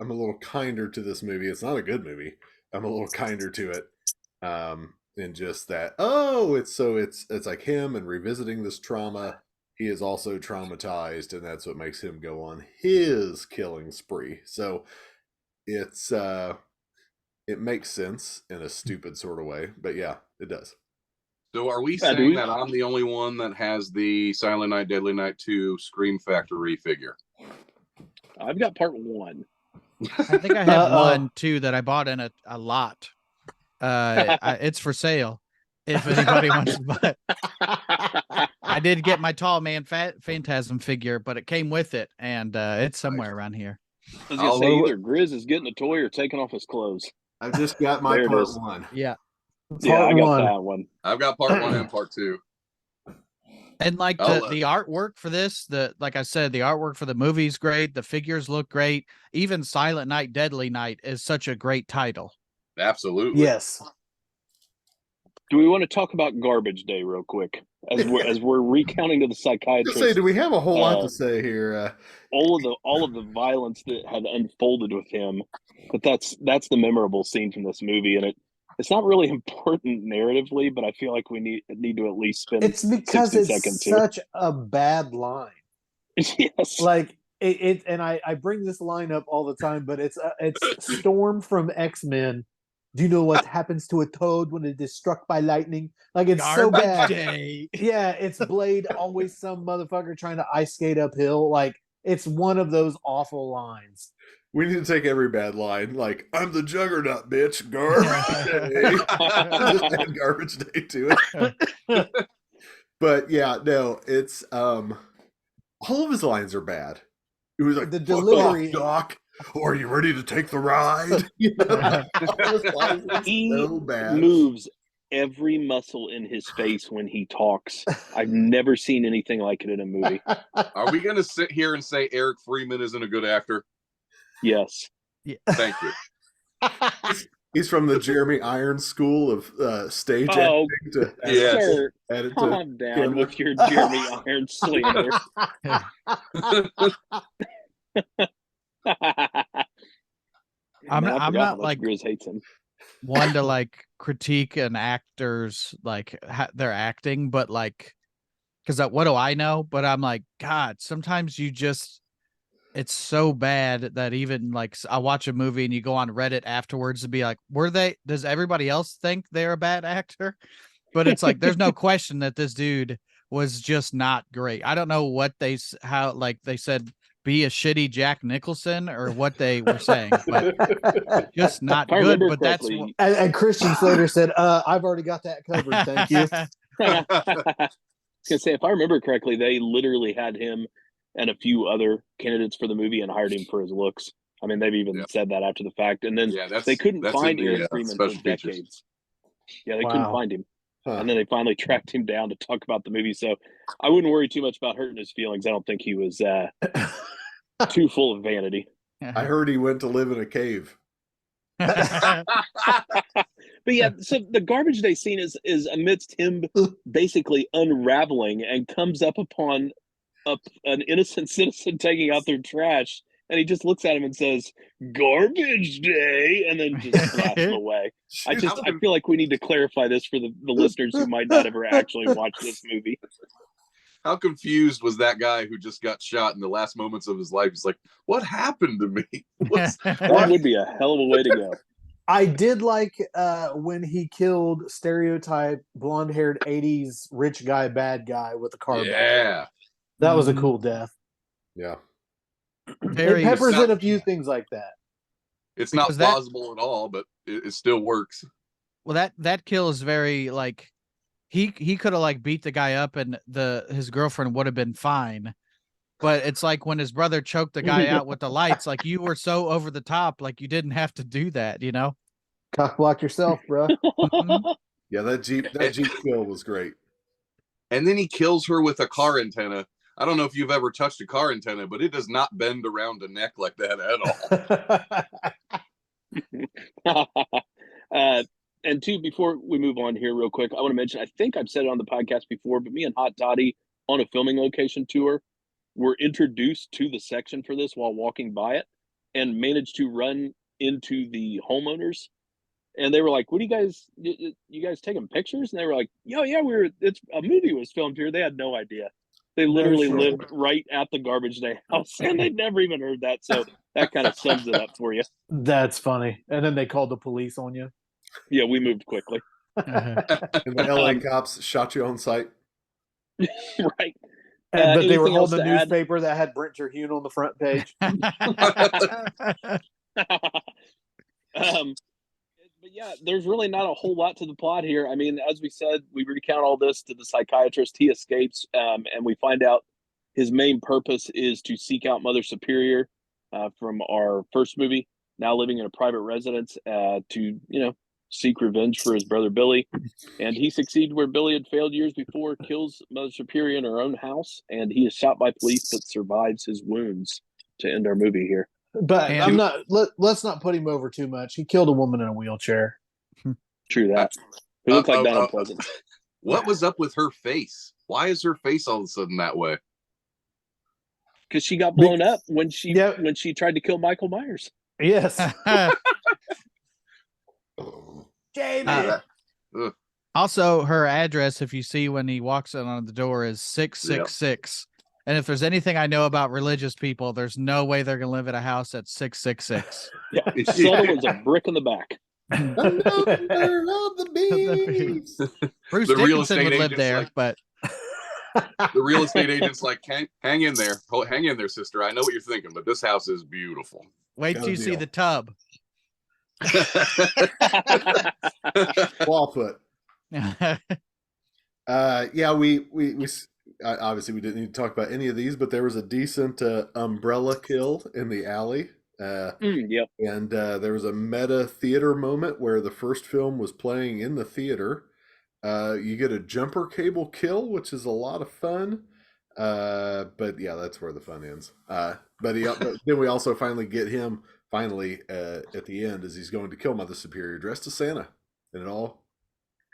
a little kinder to this movie. It's not a good movie. I'm a little kinder to it. In just that, it's like him and revisiting this trauma. He is also traumatized, and that's what makes him go on his killing spree. So it's it makes sense in a stupid sort of way, but yeah, it does. So are we Yeah, do saying we- that I'm the only one that has the Silent Night, Deadly Night 2 Scream Factory figure? I've got part 1. I think I have Uh-oh. one too that I bought in a lot. It's for sale if anybody wants to buy it. I did get my tall man Phantasm figure, but it came with it, and it's somewhere around here. I was gonna I'll say lower- either Grizz is getting a toy or taking off his clothes. I've just got my There it part is. one. Yeah. Yeah, I Part got one. that one. I've got part 1 and part 2. And like I'll, the artwork for this, like I said, the artwork for the movie's great. The figures look great. Even Silent Night, Deadly Night is such a great title. Absolutely. Yes. Do we want to talk about Garbage Day real quick as we're recounting to the Just psychiatrist say, do we have a whole lot Uh, to say here? all of the violence that had unfolded with him? But that's the memorable scene from this movie, and it's not really important narratively, but I feel like we need to at least spend It's because 60 it's seconds here. such a bad line. Yes. Like it and I bring this line up all the time, but it's Storm from X-Men. Do you know what happens to a toad when it is struck by lightning? Like, it's so Garbage bad. Day. Yeah, it's Blade, always some motherfucker trying to ice skate uphill. Like, it's one of those awful lines. We need to take every bad line, like "I'm the Juggernaut, bitch." Garbage Day. Just add Garbage Day to it. But yeah, no, it's all of his lines are bad. It was like The "Fuck delivery- off, Doc. Or are you ready to take the ride? You know, all his lines are He so bad. moves every muscle in his face when he talks. I've never seen anything like it in a movie. Are we going to sit here and say Eric Freeman isn't a good actor? Yes. Thank you. He's from the Jeremy Irons school of stage Oh, acting to Yes. sir, add it to calm down camera. with your Jeremy Irons slander. I'm Man, I not forgot how much like Grizz hates him. one to like critique an actor's like their acting, but like, because what do I know? But I'm like, God, sometimes it's so bad that even like I watch a movie and you go on Reddit afterwards to be like, does everybody else think they're a bad actor? But it's like, there's no question that this dude was just not great. I don't know what how like they said be a shitty Jack Nicholson or what they were saying, but just not If I good. remember But that's what. correctly, And Christian Slater said, I've already got that covered. Thank you. I was gonna say, if I remember correctly, they literally had him and a few other candidates for the movie and hired him for his looks. I mean, they've even Yeah. said that after the fact, and then Yeah, they couldn't that's find in the, Eric Freeman for special features. decades. Yeah, they couldn't Wow. find him, Huh. and then they finally tracked him down to talk about the movie. So I wouldn't worry too much about hurting his feelings. I don't think he was too full of vanity. I heard he went to live in a cave. But yeah, so the garbage day scene is amidst him basically unraveling and comes up upon an innocent citizen taking out their trash, and he just looks at him and says, "Garbage day," and then just blasts him away. I feel like we need to clarify this for the listeners who might not ever actually watch this movie. How confused was that guy who just got shot in the last moments of his life? He's like, "What happened to me?" That would be a hell of a way to go. I did like when he killed stereotype blonde-haired 80s rich guy, bad guy with a car bag. Yeah, That was a cool death. Yeah. Very It peppers not- in a few things like that. it's not Because that- plausible at all, but it still works. Well, that kill is very like he could have like beat the guy up and his girlfriend would have been fine. But it's like when his brother choked the guy out with the lights, like you were so over the top, like you didn't have to do that, you know? Cock block yourself, bro. Yeah, that Jeep kill was great. And then he kills her with a car antenna. I don't know if you've ever touched a car antenna, but it does not bend around a neck like that at all. And two, before we move on here real quick, I want to mention, I think I've said it on the podcast before, but me and Hot Toddy on a filming location tour were introduced to the section for this while walking by it and managed to run into the homeowners. And they were like, "What do you guys taking pictures?" And they were like, yeah, it's a movie was filmed here. They had no idea. They literally sure. lived right at the garbage day house and they'd never even heard that. So that kind of sums it up for you. That's funny. And then they called the police on you. Yeah, we moved quickly. And the LA cops shot you on sight. Right. But they were anything else holding a to add? newspaper that had Brent Terhune on the front page. But yeah, there's really not a whole lot to the plot here. I mean, as we said, we recount all this to the psychiatrist. He escapes, and we find out his main purpose is to seek out Mother Superior from our first movie, now living in a private residence to, seek revenge for his brother Billy. And he succeeds where Billy had failed years before, kills Mother Superior in her own house, and he is shot by police but survives his wounds to end our movie here. But And- let's not put him over too much. He killed a woman in a wheelchair. True that. Who looked like Donna Pleasant. What was up with her face? Why is her face all of a sudden that way? Because she got blown up when she tried to kill Michael Myers. Yes. Jamie. Also, her address, if you see when he walks in on the door, is 666. And if there's anything I know about religious people, there's no way they're going to live at a house at 666. Yeah, Subtle was a brick in the back. Bruce The real Dickinson estate would live agent's there, like- but The real estate agent's like, hang in there. Hang in there, sister. I know what you're thinking, but this house is beautiful. wait Got till a you see deal. the tub. Clawfoot. Yeah, we obviously we didn't need to talk about any of these, but there was a decent umbrella kill in the alley. Yep. And there was a meta theater moment where the first film was playing in the theater. You get a jumper cable kill, which is a lot of fun. But yeah, that's where the fun ends. But then we also finally get him at the end as he's going to kill Mother Superior dressed as Santa, and it all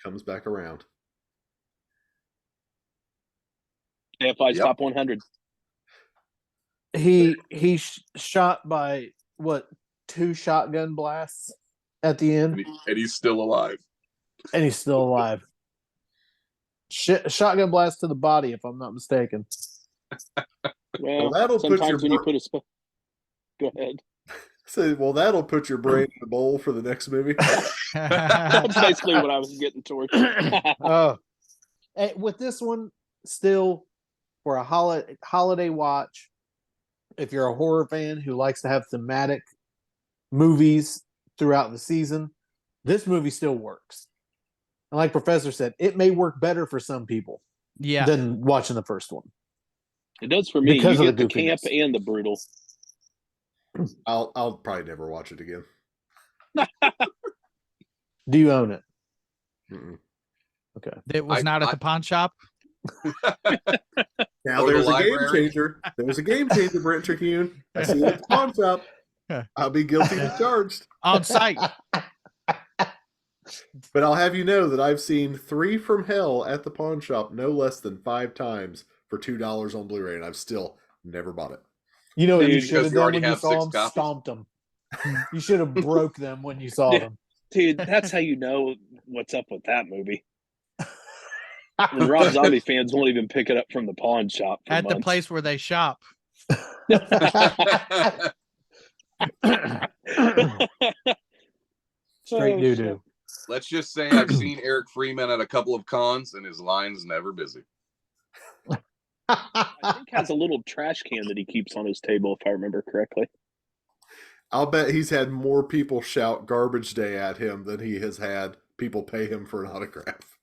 comes back around. AFI's Yep. top 100. He shot by what, 2 shotgun blasts at the end, And he's still alive. and he's still alive. Shotgun blast to the body, if I'm not mistaken. Well, that'll put your sometimes when you put a go ahead. So, well, that'll put your brain in the bowl for the next movie. That's basically what I was getting towards. Oh, with this one, still for a holiday watch, if you're a horror fan who likes to have thematic movies throughout the season, this movie still works. And like Professor said, it may work better for some people Yeah. than watching the first one. It does for me. Because You of get the the camp goofiness. and the brutal. I'll probably never watch it again. Do you own it? Mm-mm. Okay. It was not at the pawn shop. Now Or the there's a game library. changer. There's a game changer, Brent Terhune. I see it at the pawn shop. I'll be guilty as charged. On site. But I'll have you know that I've seen 3 from Hell at the pawn shop no less than 5 times for $2 on Blu-ray, and I've still never bought it. You know what you Dude, should have because you done already when you have saw 6 them? copies. Stomped them. You should have broke them when you saw Yeah. them. Dude, that's how you know what's up with that movie. The Rob Zombie fans won't even pick it up from the pawn shop for At the months. place where they shop. Straight Oh, doo shit. doo. Let's just say I've seen Eric Freeman at a couple of cons, and his line's never busy. I think has a little trash can that he keeps on his table, if I remember correctly. I'll bet he's had more people shout garbage day at him than he has had people pay him for an autograph.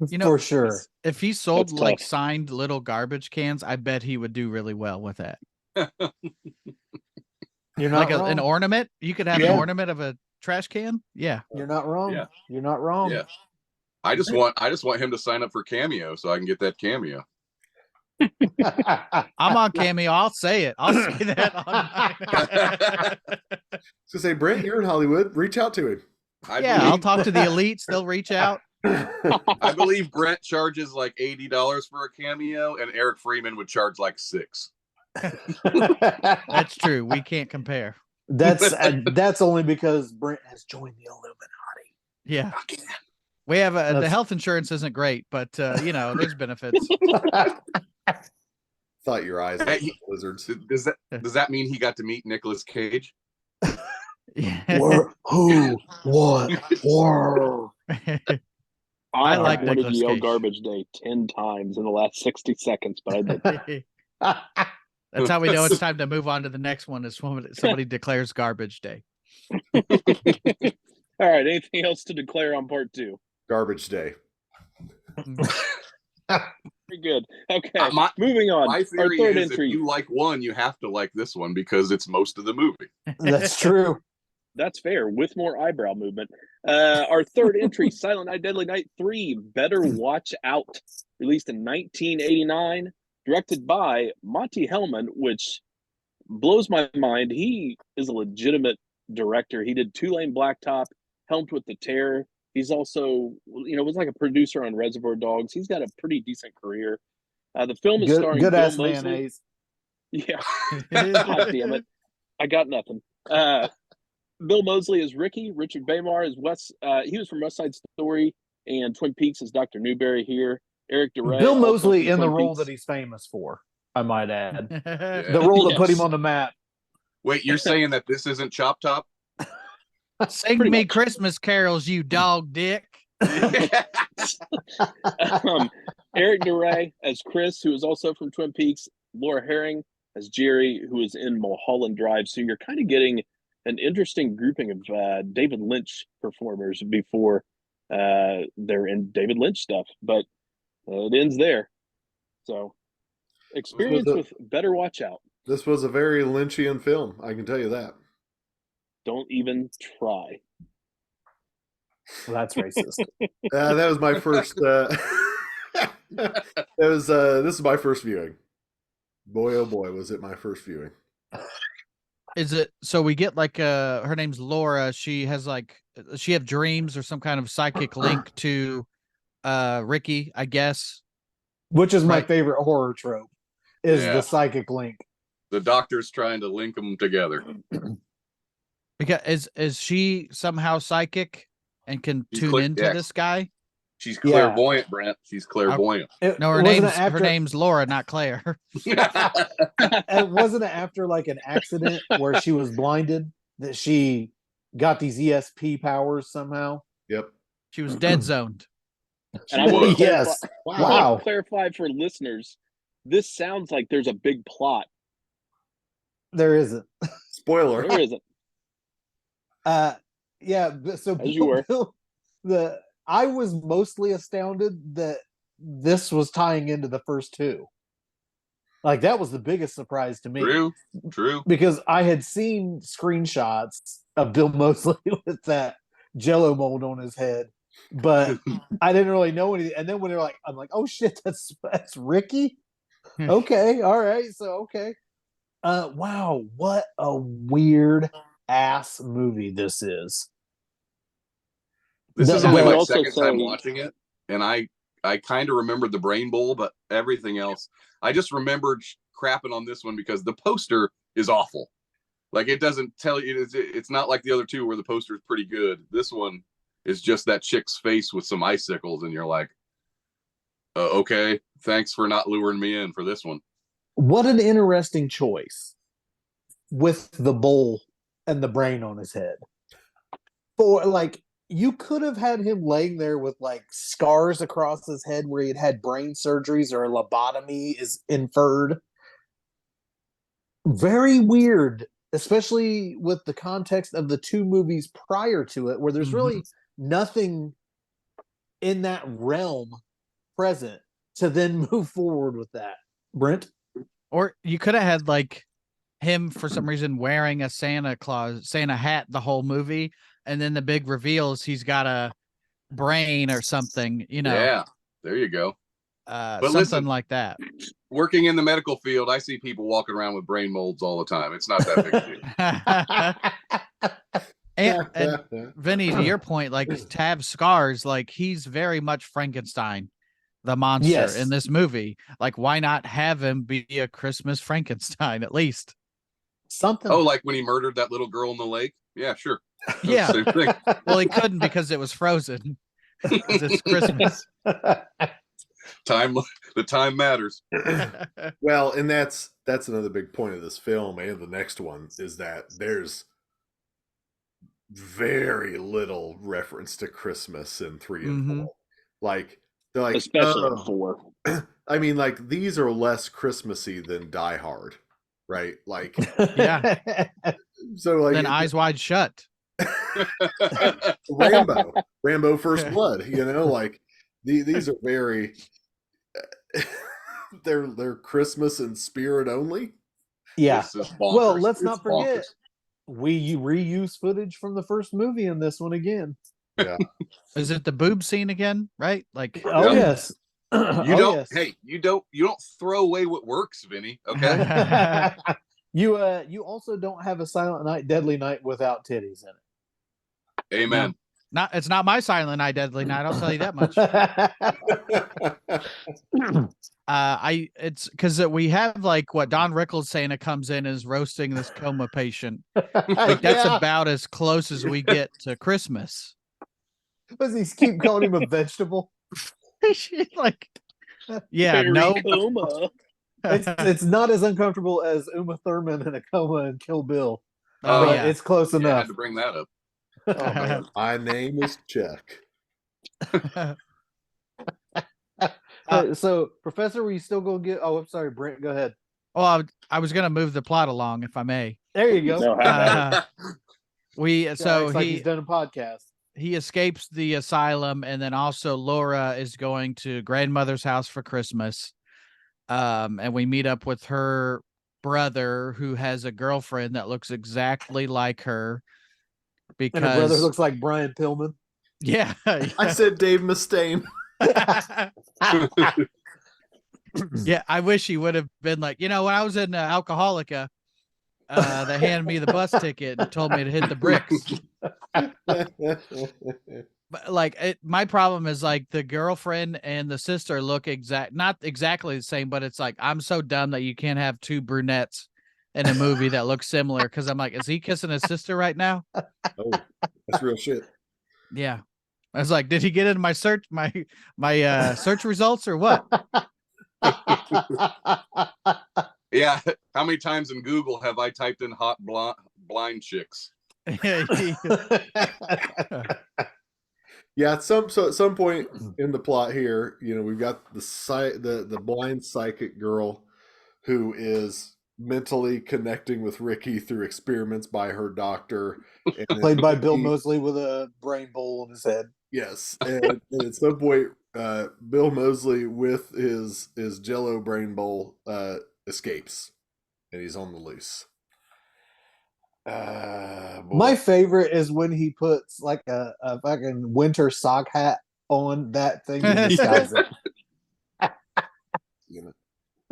You know, For sure. If he sold That's like tough. signed little garbage cans, I bet he would do really well with that. You're not Like wrong. an ornament. You could have Yeah. an ornament of a trash can. Yeah. You're not wrong. Yeah. You're not wrong. Yeah. I just want him to sign up for Cameo so I can get that cameo. I'm on Cameo. I'll say it. I'll say that on So say, Brent, you're in Hollywood. Reach out to him. Yeah, I'll talk to the elites. They'll reach out. I believe Brent charges like $80 for a cameo, and Eric Freeman would charge like $6. That's true. We can't compare. That's only because Brent has joined the Illuminati. Yeah. We have the That's- health insurance isn't great, but you know, there's benefits. Thought your eyes Hey, like lizards. Does that mean he got to meet Nicolas Cage? Yeah. Who? What? Where? I like wanted Nicolas to yell Cage. garbage day 10 times in the last 60 seconds, but I did. That's how we know it's time to move on to the next one. Is somebody declares garbage day. All right, anything else to declare on part 2? Garbage day. Very good. Okay, My moving on. my Our theory third is entry. if you like one, you have to like this one because it's most of the movie. That's true. That's fair, with more eyebrow movement. Our third entry, Silent Night, Deadly Night 3, Better Watch Out, released in 1989, directed by Monty Hellman, which blows my mind. He is a legitimate director. He did Two Lane Blacktop, helmed with The Terror. He's also, was like a producer on Reservoir Dogs. He's got a pretty decent career. The film is starring Good Bill ass Moseley. mayonnaise. Yeah. God damn it. I got nothing. Bill Moseley is Ricky. Richard Baymar is Wes. He was from West Side Story and Twin Peaks is Dr. Newberry here. Eric DeRay. Bill also Moseley from in the Twin role Peaks. that he's famous for, I might add. Yeah. The role that put Yes. him on the map. Wait, you're saying that this isn't Chop Top? Sing Pretty me much. Christmas carols, you dog dick. Eric DeRay as Chris, who is also from Twin Peaks. Laura Herring as Jerry, who is in Mulholland Drive. So you're kind of getting an interesting grouping of David Lynch performers before they're in David Lynch stuff. But it ends there. So experience a- with Better Watch Out. This was a very Lynchian film. I can tell you that. Don't even try. Well, that's racist. That was my first. This is my first viewing. Boy, oh boy, was it my first viewing. Is it so we get like her name's Laura. She has she have dreams or some kind of psychic link to Ricky, I guess. Which is my Right. favorite horror trope, is Yeah. the psychic link. The doctor's trying to link them together. Because is she somehow psychic and can She's tune into yes. this guy? She's Yeah. clairvoyant, Brent. She's clairvoyant. No, her Wasn't name's it after, her name's Laura, not Claire. it wasn't it after like an accident where she was blinded that she got these ESP powers somehow. Yep. She was dead zoned. And I want to Yes. clarify, Wow. clarify for listeners this sounds like there's a big plot. There isn't. Spoiler. There isn't. So As you were. I was mostly astounded that this was tying into the first two. Like, that was the biggest surprise to me. True. Because I had seen screenshots of Bill Moseley with that Jello mold on his head, but I didn't really know anything. And then when they're like, I'm like, oh shit, that's Ricky. Okay, all right, so okay. Wow, what a weird ass movie this is. This The- is only the- my also second time say- watching it, and I kind of remembered the Brain Bowl, but everything else, I just remembered crapping on this one because the poster is awful. Like, it doesn't tell you, it's not like the other two where the poster is pretty good. This one is just that chick's face with some icicles, and you're like, okay, thanks for not luring me in for this one. What an interesting choice with the bowl and the brain on his head. For like, you could have had him laying there with like scars across his head where he had brain surgeries or a lobotomy is inferred. Very weird, especially with the context of the two movies prior to it, where there's really nothing in that realm present to then move forward with that. Brent? Or you could have had like him for some reason wearing a Santa hat the whole movie, and then the big reveal is he's got a brain or something, Yeah, there you go. something listen, like that. Working in the medical field, I see people walking around with brain molds all the time. It's not that big a deal. and Vinny, to your point, like to have scars, like he's very much Frankenstein, the monster Yes. in this movie. Like, why not have him be a Christmas Frankenstein at least? Something. Oh, like when he murdered that little girl in the lake? Yeah, sure. Yeah. Same thing. Well, he couldn't because it was frozen. 'Cause it's Christmas. The time matters. Well, and that's another big point of this film and the next one is that there's very little reference to Christmas in 3 and 4. Like, they're like, Especially oh. at 4. I mean, like, these are less Christmassy than Die Hard, right? Like, Yeah. so like Then Eyes Wide Shut. Rambo First Blood, like these are very they're Christmas and spirit only. Yeah. This is bonkers. Well, let's It's not forget, bonkers. we reuse footage from the first movie in this one again. Yeah. Is it the boob scene again? Right? Like, Oh, Yeah. yes. You don't. Hey, you don't throw away what works, Vinny. Okay. You also don't have a Silent Night, Deadly Night without titties in it. Amen. it's not my Silent Night, Deadly Night. I'll tell you that much. It's because we have like what Don Rickles Santa comes in is roasting this coma patient. Like, that's Yeah. about as close as we get to Christmas. Does he keep calling him a vegetable? Like, yeah, Harry no. Coma. It's not as uncomfortable as Uma Thurman in a coma and Kill Bill. Oh, but yeah. it's close Yeah, I enough. had to bring that up. Oh, man. My name is Chuck. So, Professor, were you still going to get? Oh, I'm sorry, Brent. Go ahead. Well, I was going to move the plot along, if I may. There you go. No, have Uh, so Acts like he he's done a podcast. he escapes the asylum, and then also Laura is going to grandmother's house for Christmas. And we meet up with her brother, who has a girlfriend that looks exactly like her. And her brother Because looks like Brian Pillman. yeah, I said Dave Mustaine. yeah. I wish he would have been like, when I was in Alcoholica, they handed me the bus ticket and told me to hit the bricks. But like, my problem is like the girlfriend and the sister look not exactly the same, but it's like, I'm so dumb that you can't have two brunettes in a movie that looks similar. Cause I'm like, is he kissing his sister right now? Oh, that's real shit. Yeah. I was like, did he get into my search, my search results or what? Yeah. How many times in Google have I typed in hot blind chicks? Yeah, at some point in the plot here, we've got the blind psychic girl who is mentally connecting with Ricky through experiments by her doctor, and Played by Bill Ricky- Moseley with a brain bowl in his head. Yes, and at some point, Bill Moseley with his Jello brain bowl escapes, and he's on the loose. Boy. My favorite is when he puts like a fucking winter sock hat on that thing to disguise it.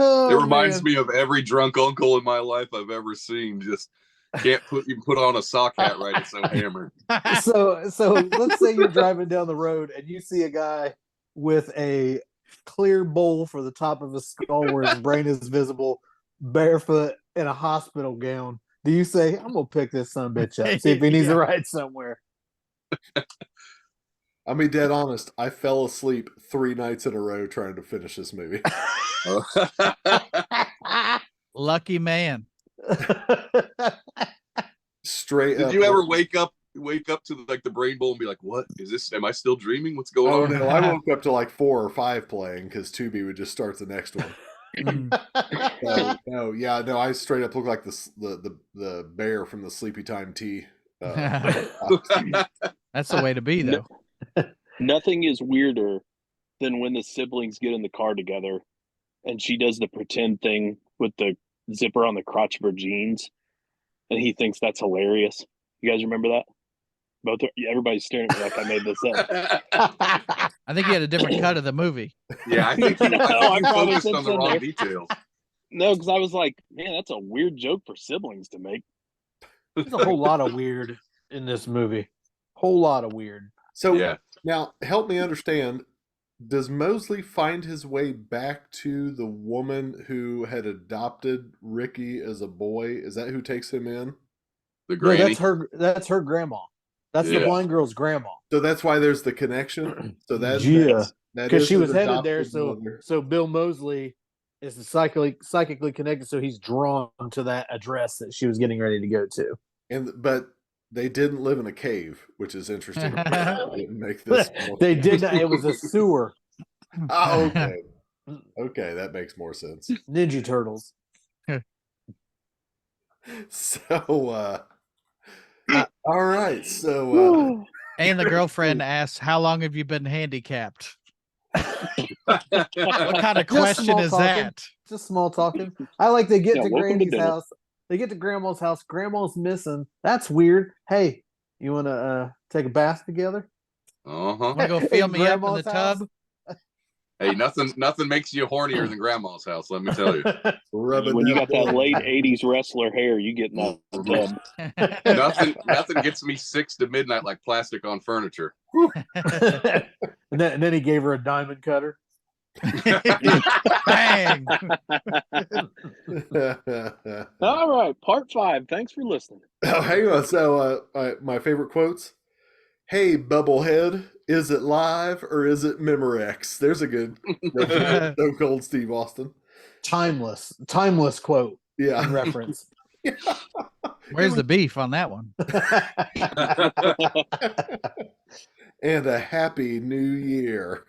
Oh, It reminds man. me of every drunk uncle in my life I've ever seen. Just can't put on a sock hat right. It's so hammered. So let's say you're driving down the road and you see a guy with a clear bowl for the top of his skull where his brain is visible, barefoot in a hospital gown. Do you say, I'm gonna pick this son of a bitch up, see if he needs a ride somewhere? I'll be dead honest. I fell asleep 3 nights in a row trying to finish this movie. Lucky man. Straight Did up. you ever wake up to like the brain bowl and be like, "What is this? Am I still dreaming? What's going Oh on?" no, I woke up to like 4 or 5 playing because Tubi would just start the next one. No, I straight up look like the bear from the Sleepy Time Tea. That's the way to be, though. Nothing is weirder than when the siblings get in the car together and she does the pretend thing with the zipper on the crotch of her jeans, and he thinks that's hilarious. You guys remember that? Everybody's staring at me like I made this up. I think you had a different cut of the movie. Yeah, I think you I probably focused said on the so wrong there. details. No, because I was like, man, that's a weird joke for siblings to make. There's a whole lot of weird in this movie. Whole lot of weird. So Yeah. now help me understand. Does Moseley find his way back to the woman who had adopted Ricky as a boy? Is that who takes him in? The No, granny. that's her grandma. That's the Yeah. blind girl's grandma. So that's why there's the connection. So that Because she is was his headed there, adopted mother. so Bill Moseley is psychically connected, so he's drawn to that address that she was getting ready to go to. But they didn't live in a cave, which is interesting. They didn't make this. They did not. It was a sewer. Oh, okay. Okay, that makes more sense. Ninja Turtles. So, all right. So, And the girlfriend asks, "How long have you been handicapped?" What kind of Just question small is talking. that? Just small talking. I like they get Yeah, to welcome to Granny's dinner. house. They get to Grandma's house. Grandma's missing. That's weird. Hey, you want to take a bath together? Uh-huh. Want to go fill In me up in Grandma's the house? tub? Hey, nothing makes you hornier than grandma's house, let me tell you. rubbing When you got that belly. late '80s wrestler hair, you get in that tub. Nothing gets me 6 to midnight like plastic on furniture. and then he gave her a diamond cutter. Bang! All right, part 5. Thanks for listening. Oh, hang on. So, my favorite quotes. Hey, Bubblehead, is it live or is it Memorex? There's a good Stone Cold Steve Austin. Timeless quote and Yeah. reference. Where's the beef on that one? And a happy new year.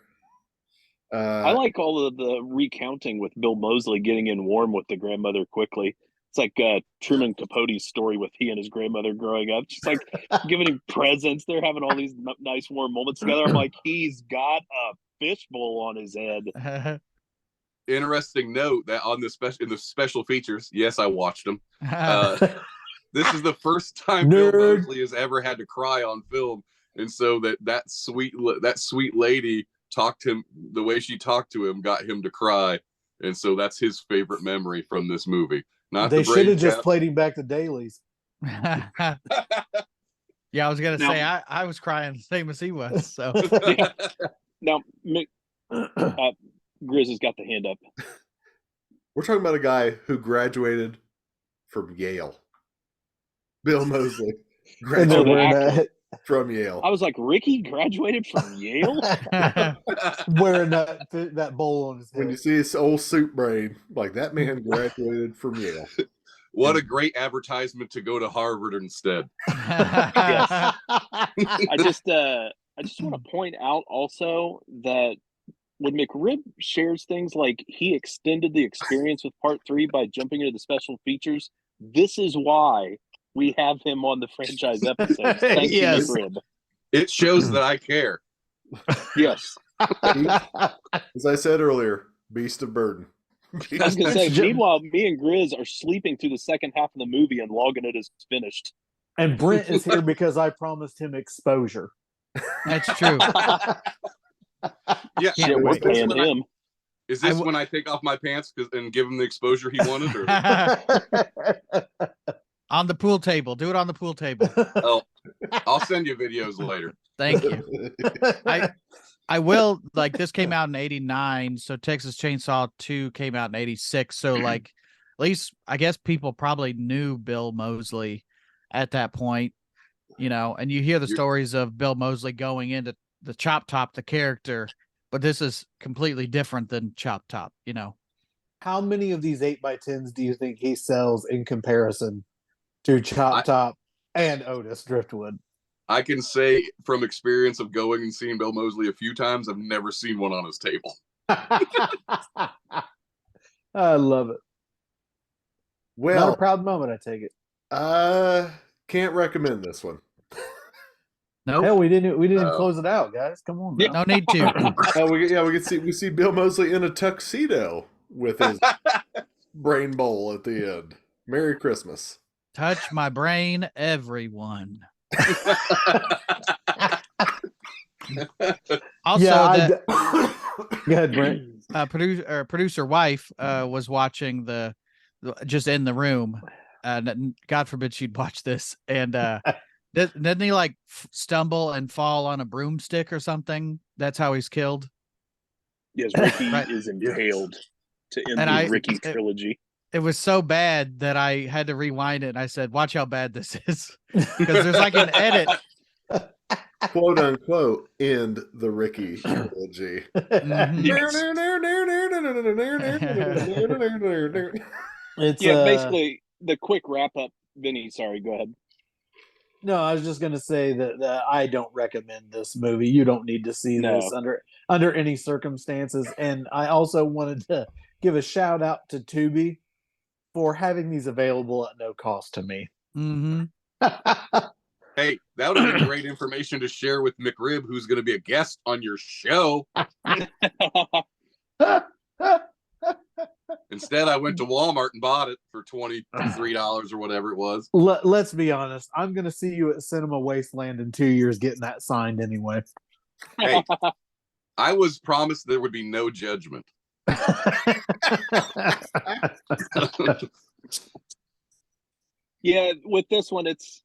I like all of the recounting with Bill Moseley getting in warm with the grandmother quickly. It's like Truman Capote's story with he and his grandmother growing up. She's like giving him presents. They're having all these nice warm moments together. I'm like, he's got a fishbowl on his head. Interesting note that on in the special features, yes, I watched them. This is the first time Bill Nerd. Moseley has ever had to cry on film, and so that sweet lady talked him the way she talked to him got him to cry, and so that's his favorite memory from this movie. Not They the should brain have just cap. played him back to dailies. Yeah, I was gonna Now- say I was crying the same as he was. So Now, Grizz has got the hand up. We're talking about a guy who graduated from Yale. Bill Moseley And they're the wearing actor. from Yale. I was like, Ricky graduated from Yale? wearing that bowl on his When you head. see his old soup brain, like that man graduated from Yale. What a great advertisement to go to Harvard instead. I I just want to point out also that when McRib shares things like he extended the experience with part 3 by jumping into the special features, this is why we have him on the franchise episodes. Thank Yes. you, McRib. It shows that I care. Yes. As I said earlier, beast of burden. I was going to say, It's ju- meanwhile, me and Grizz are sleeping through the second half of the movie and logging it as finished. And Brent is here because I promised him exposure. That's true. Yeah. Shit, we're wait. paying him. Is this I w- when I take off my pants and give him the exposure he wanted? Or On the pool table. Do it on the pool table. oh, I'll send you videos later. Thank you. I will, like, this came out in 89, so Texas Chainsaw 2 came out in 86. So, like, at least I guess people probably knew Bill Moseley at that point, and you hear the stories of Bill Moseley going into the Chop Top, the character, but this is completely different than Chop Top, How many of these 8x10s do you think he sells in comparison to Chop Top and Otis Driftwood? I can say from experience of going and seeing Bill Moseley a few times, I've never seen one on his table. I love it. Not a Well, proud moment, I take it. can't recommend this one. Nope. Hell, we didn't Oh. close it out, guys. Come on. Yeah. Now. No need to. We see Bill Moseley in a tuxedo with his brain bowl at the end. Merry Christmas. Touch my brain, everyone. Also, Yeah, the Go ahead, Brent. producer wife was watching just in the room, and God forbid she'd watch this. And didn't he like stumble and fall on a broomstick or something? That's how he's killed. Yes, Ricky Right. is impaled to end And the I- Ricky it- trilogy. It was so bad that I had to rewind it. And I said, "Watch how bad this is," because there's like an edit. Quote unquote, end the Ricky trilogy. It's Yeah, basically the quick wrap up. Vinny, sorry, go ahead. No, I was just going to say that I don't recommend this movie. You don't need to see No. this under any circumstances. And I also wanted to give a shout out to Tubi for having these available at no cost to me. Mm-hmm. Hey, that would have been great information to share with McRib, who's going to be a guest on your show. Instead, I went to Walmart and bought it for $23 or whatever it was. Let's be honest. I'm going to see you at Cinema Wasteland in 2 years getting that signed anyway. Hey, I was promised there would be no judgment. Yeah, with this one, it's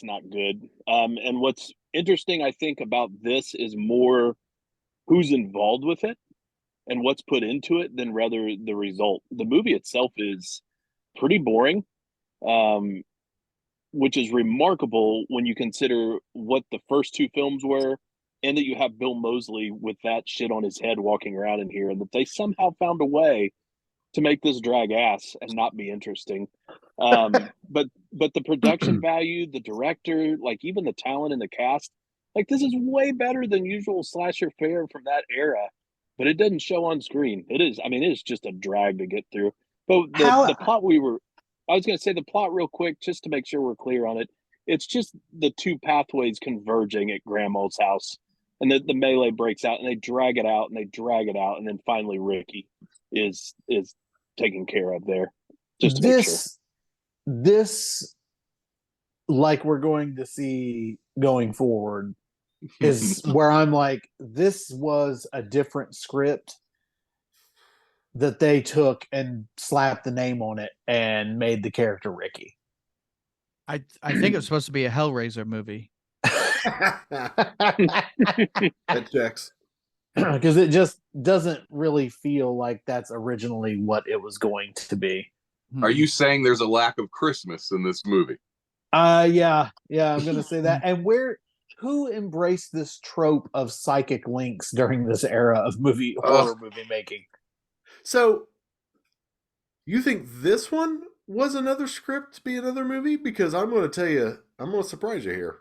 not good. And what's interesting, I think, about this is more who's involved with it and what's put into it than rather the result. The movie itself is pretty boring, which is remarkable when you consider what the first two films were, and that you have Bill Moseley with that shit on his head walking around in here, and that they somehow found a way to make this drag ass and not be interesting. But the production value, the director, like even the talent in the cast, like this is way better than usual slasher fare from that era. But it doesn't show on screen. It is just a drag to get through. But the plot I was going to say the plot real quick, just to make sure we're clear on it. It's just the two pathways converging at Grandma's house. And the melee breaks out and they drag it out and they drag it out. And then finally Ricky is taken care of there. Just to make sure. This, like we're going to see going forward, is where I'm like, this was a different script that they took and slapped the name on it and made the character Ricky. I think it was supposed to be a Hellraiser movie. That checks. Because it just doesn't really feel like that's originally what it was going to be. Are you saying there's a lack of Christmas in this movie? Yeah, I'm gonna say that. And who embraced this trope of psychic links during this era of horror movie making? So, you think this one was another script to be another movie? Because I'm going to tell you, I'm going to surprise you here.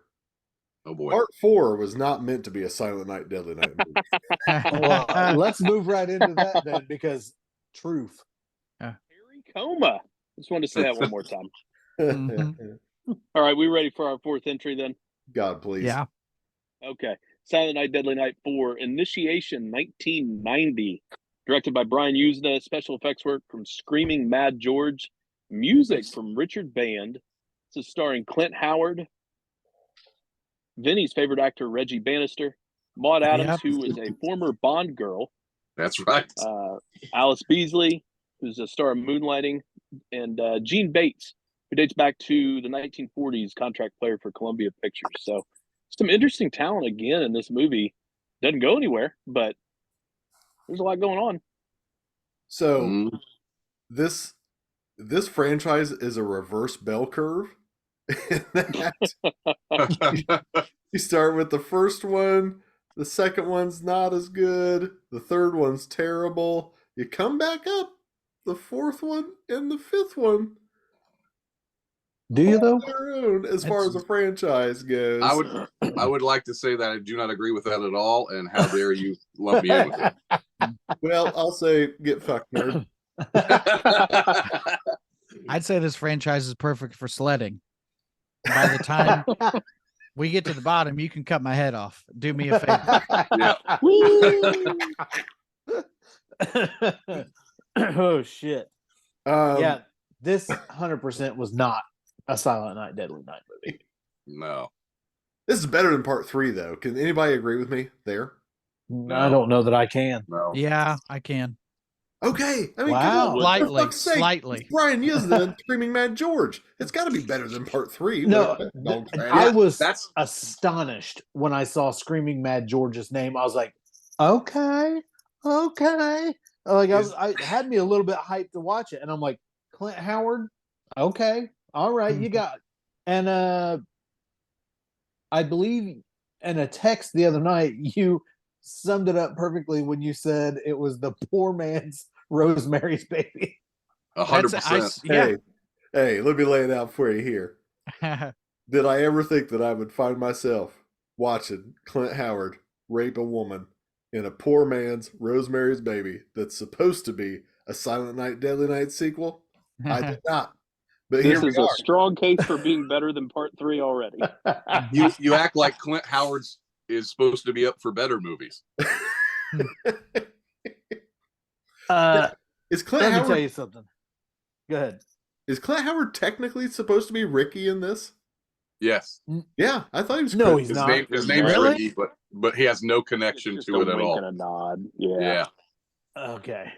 Oh boy. Part 4 was not meant to be a Silent Night, Deadly Night movie. Well, let's move right into that then, because truth. Harry Coma. Just wanted to say that one more time. Mhm. All right, we ready for our fourth entry then? God, please. Yeah. Okay. Silent Night, Deadly Night 4, Initiation 1990. Directed by Brian Usna. Special effects work from Screaming Mad George. Music from Richard Band. This is starring Clint Howard, Vinny's favorite actor, Reggie Bannister, Maud Adams, Yep. who is a former Bond girl, That's right. Alice Beasley, who's a star of Moonlighting, and Gene Bates, who dates back to the 1940s, contract player for Columbia Pictures. So some interesting talent again in this movie. Doesn't go anywhere, but there's a lot going on. So Mm. this franchise is a reverse bell curve. In that you start with the first one, the second one's not as good, the third one's terrible. You come back up, the fourth one and the fifth one Do you though? on their own as far as the franchise goes. I would like to say that I do not agree with that at all, and how dare you lump me in with it. Well, I'll say get fucked, nerd. I'd say this franchise is perfect for sledding. By the time we get to the bottom, you can cut my head off. Do me a favor. Yeah. Oh shit! Um, Yeah, this 100% was not a Silent Night, Deadly Night movie. No. This is better than part 3, though. Can anybody agree with me there? I don't know that I can. No. Yeah, I can. Okay. I mean, Wow. come on. For Slightly, fuck's sake. slightly. It's Brian Yuzna and Screaming Mad George. It's got to be better than part 3. No, Dog trash. I was That's astonished when I saw Screaming Mad George's name. I was like, okay. Like I had me a little bit hyped to watch it, and I'm like, Clint Howard, okay, all right, you got it. And I believe in a text the other night you summed it up perfectly when you said it was the poor man's Rosemary's Baby. 100%. Yeah. Hey, let me lay it out for you here. Did I ever think that I would find myself watching Clint Howard rape a woman in a poor man's Rosemary's Baby that's supposed to be a Silent Night, Deadly Night sequel? I did not. But This here we is a are. strong case for being better than part 3 already. You act like Clint Howard's is supposed to be up for better movies. Is Clint Let me Howard tell you something. Go ahead. is Clint Howard technically supposed to be Ricky in this? Yes. Yeah, I thought he was. No, Chris. he's His not. name's Really? Ricky, but he has no connection It's to just it a at wink all. and a nod. Yeah. Yeah. Okay.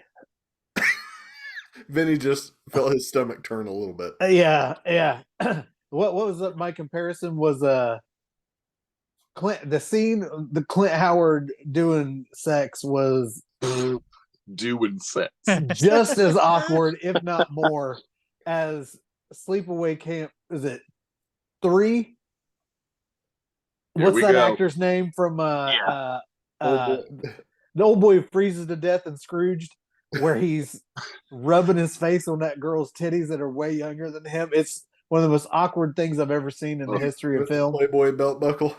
Vinny just felt his stomach turn a little bit. Yeah. What was that? My comparison was Clint. The scene, the Clint Howard doing sex was Doing sex. just as awkward, if not more, as Sleepaway Camp. Is it 3? Here What's we that go. actor's name from Oh, the old boy who freezes to death in Scrooged, where he's rubbing his face on that girl's titties that are way younger than him. It's one of the most awkward things I've ever seen in the history of with the film. Playboy belt buckle.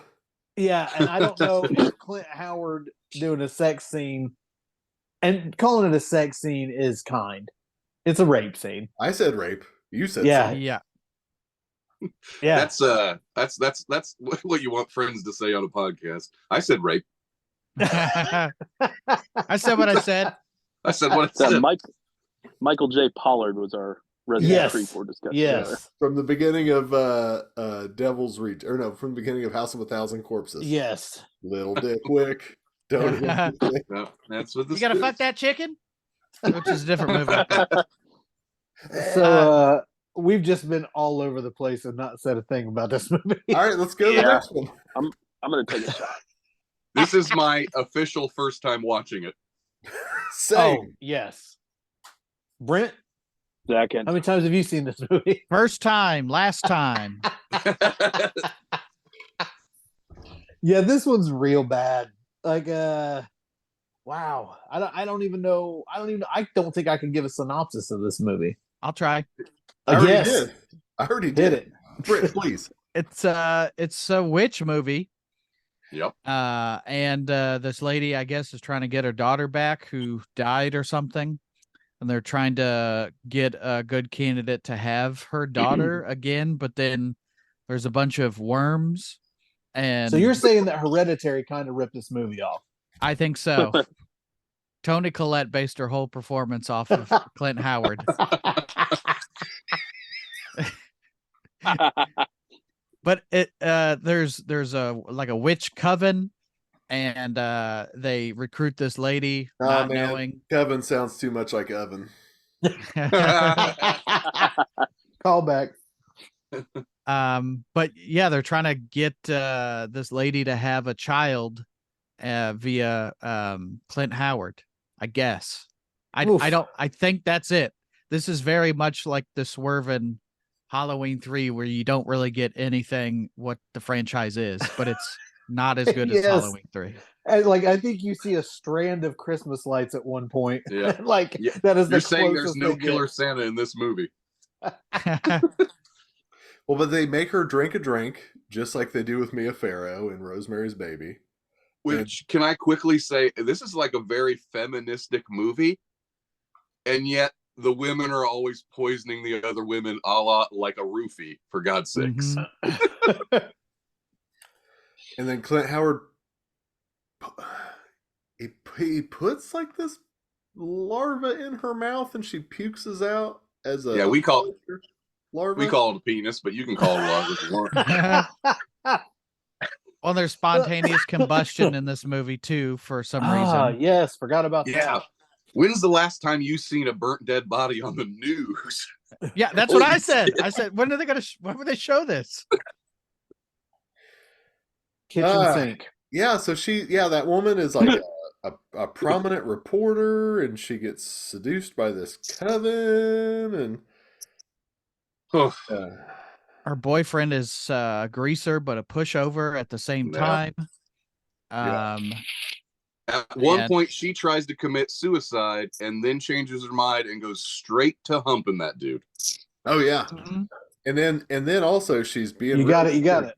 Yeah, and I don't know if Clint Howard doing a sex scene and calling it a sex scene is kind. It's a rape scene. I said rape. You said Yeah. sex. Yeah. Yeah. That's what you want friends to say on a podcast. I said rape. I said what I said. I said what I So said. Michael J. Pollard was our Resident Yes. Evil 4 discussion. Yes. From the beginning of Devil's Reach, or no, from the beginning of House of a Thousand Corpses. Yes. Little Dick Wick. Don't No, that's what this You gotta is. fuck that chicken? Which is a different movie. So we've just been all over the place and not said a thing about this movie. All right, let's go to the Yeah. next one. I'm going to take a shot. This is my official first time watching it. Same. Oh, yes. Brent, Second. how many times have you seen this movie? First time, last time. Yeah, this one's real bad. Like, wow. I don't even know. I don't think I can give a synopsis of this movie. I'll try. I already yes. did. I already Did did. it? Britt, please. It's a witch movie Yep. And this lady, I guess, is trying to get her daughter back who died or something. And they're trying to get a good candidate to have her daughter again, but then there's a bunch of worms. And So you're saying that Hereditary kind of ripped this movie off? I think so. Toni Collette based her whole performance off of Clint Howard. But there's a like a witch coven, and they recruit this lady not knowing. Kevin sounds too much like Evan. Callback. But yeah, they're trying to get this lady to have a child via Clint Howard, I guess. I think that's it. This is very much like the Swervin' Halloween 3, where you don't really get anything what the franchise is, but it's not as good as Halloween 3. And I think you see a strand of Christmas lights at one point. Yeah. That is You're saying there's no killer Santa in this movie. Well, but they make her drink a drink, just like they do with Mia Farrow in Rosemary's Baby. Which, can I quickly say, this is like a very feministic movie, and yet the women are always poisoning the other women a la like a roofie, for God's sakes. Mm-hmm. And then Clint Howard, he puts like this larva in her mouth and she pukes out as a... Yeah, we call larva. We call it a penis, but you can call it a larva if you want. Well, there's spontaneous combustion in this movie too, for some reason. Yes, forgot about Yeah. that. When's the last time you seen a burnt dead body on the news? Yeah, that's what I said. I said, when would they show this? Kitchen sink. Yeah, so that woman is like a prominent reporter, and she gets seduced by this coven, and her boyfriend is a greaser but a pushover at the same time. At one point, she tries to commit suicide and then changes her mind and goes straight to humping that dude. Oh yeah, Mm-hmm. and then also she's being You got it.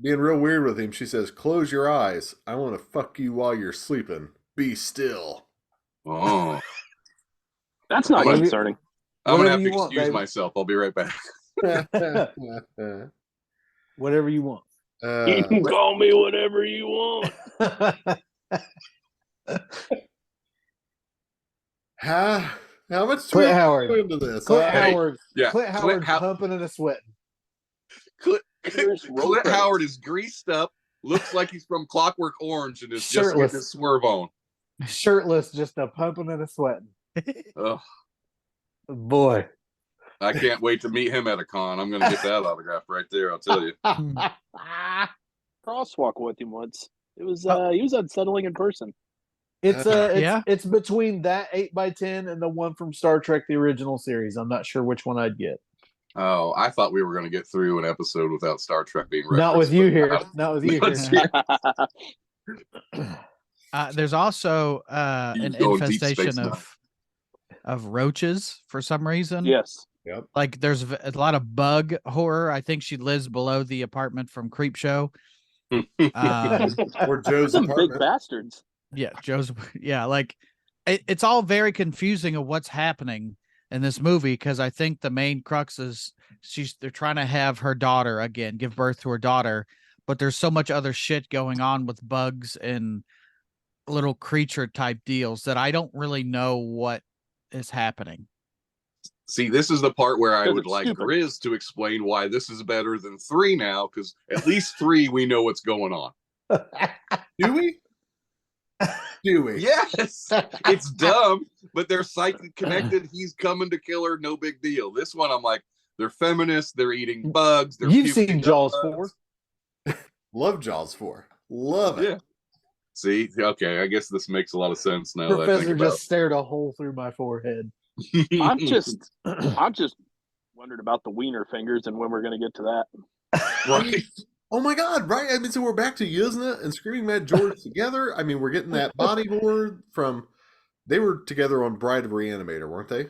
Being real weird with him. She says, "Close your eyes. I want to fuck you while you're sleeping. Be still." Oh, That's not Whatever- concerning. I'm gonna Whatever have to you want, excuse baby. myself. I'll be right back. Whatever you want. You can call me whatever you want. How much do Clint we Howard. put into this? Clint Hey, Howard. yeah, Clint Howard How- pumping and a sweating. Here's roll Clint credits. Howard is greased up, looks like he's from Clockwork Orange, and is just getting Shirtless. his swerve on. Shirtless, just a pumping and a sweating. Ugh, Boy. I can't wait to meet him at a con. I'm gonna get that autograph right there. I'll tell you. Crosswalk with him once. It was he was unsettling in person. It's between that 8x10 and the one from Star Trek the original series. I'm not sure which one I'd get. Oh, I thought we were going to get through an episode without Star Trek being referenced. Not with you but here. Not with you here. There's also an Going Deep Space infestation Nine. of roaches for some reason. Yes. Like there's a lot of bug horror. I think she lives below the apartment from Creepshow. Or Joe's Some big apartment. bastards. Yeah, like it's all very confusing of what's happening in this movie, because I think the main crux is they're trying to have her daughter again, give birth to her daughter, but there's so much other shit going on with bugs and little creature type deals that I don't really know what is happening. See, this is the part where I Because would it's like stupid. Grizz to explain why this is better than 3 now, because at least 3 we know what's going on. Do we? Do we? Yes, it's dumb, but they're psychic connected. He's coming to kill her, no big deal. This one, I'm like, they're feminists, they're eating bugs. They're You've puking seen up Jaws bugs. 4. Love Jaws 4. Love it. Yeah. See, okay, I guess this makes a lot of sense now. that I Professor think just stared a hole through my forehead. I'm just wondering about the wiener fingers and when we're going to get to that. right. Oh my God! Right? I mean, so we're back to Yuzna and Screaming Mad George together. I mean, we're getting that body horror from. They were together on Bride of Reanimator, weren't they?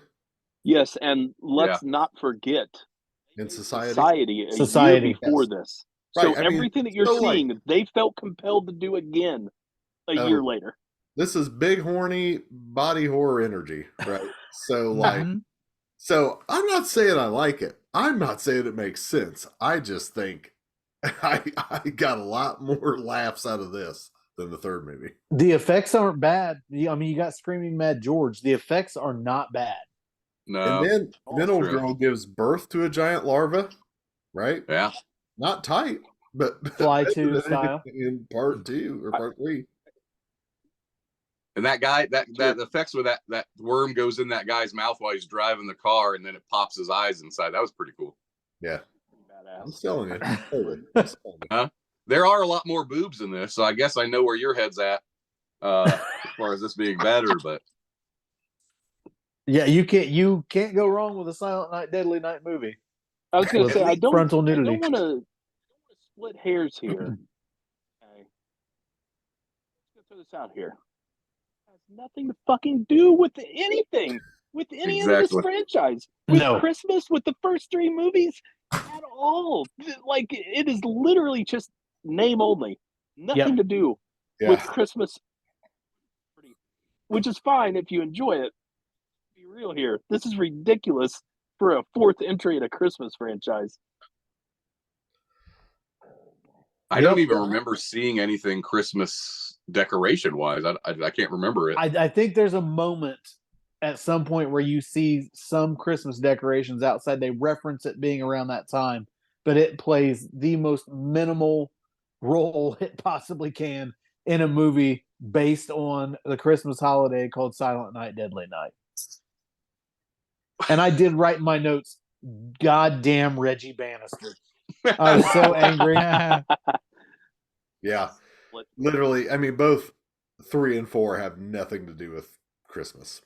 Yes, and let's not forget In Society. Society a Society, year before yes. this. So Right, I mean, everything that you're so, like- seeing, they felt compelled to do again a year later. This is big horny body horror energy, right? So like, Mhm. so I'm not saying I like it. I'm not saying it makes sense. I just think I got a lot more laughs out of this than the third movie. The effects aren't bad. I mean, you got Screaming Mad George. The effects are not bad. No. And then old true. girl gives birth to a giant larva, right? Yeah. Not tight, but Fly better 2 than style. in part 2 or part 3. And that guy, that effects with that worm goes in that guy's mouth while he's driving the car, and then it pops his eyes inside. That was pretty cool. Yeah, Badass. I'm telling you. Totally. I'm telling you. There are a lot more boobs in this, so I guess I know where your head's at as far as this being better. But Yeah, you can't go wrong with a Silent Night, Deadly Night movie. I was going to With say I don't frontal want nudity. to split hairs here. Okay, let's throw this out here. It has nothing to fucking do with anything with any of this Exactly. franchise. With No. Christmas, with the first 3 movies at all. Like it is literally just name only. Nothing to do with Yeah. Christmas, which is fine if you enjoy it. Be real here. This is ridiculous for a 4th entry in a Christmas franchise. I don't even remember seeing anything Christmas decoration wise. I can't remember it. I think there's a moment at some point where you see some Christmas decorations outside. They reference it being around that time, but it plays the most minimal role it possibly can in a movie based on the Christmas holiday called Silent Night, Deadly Night. And I did write in my notes, "Goddamn Reggie Bannister." I was so angry. Yeah. Literally, I mean, both 3 and 4 have nothing to do with Christmas.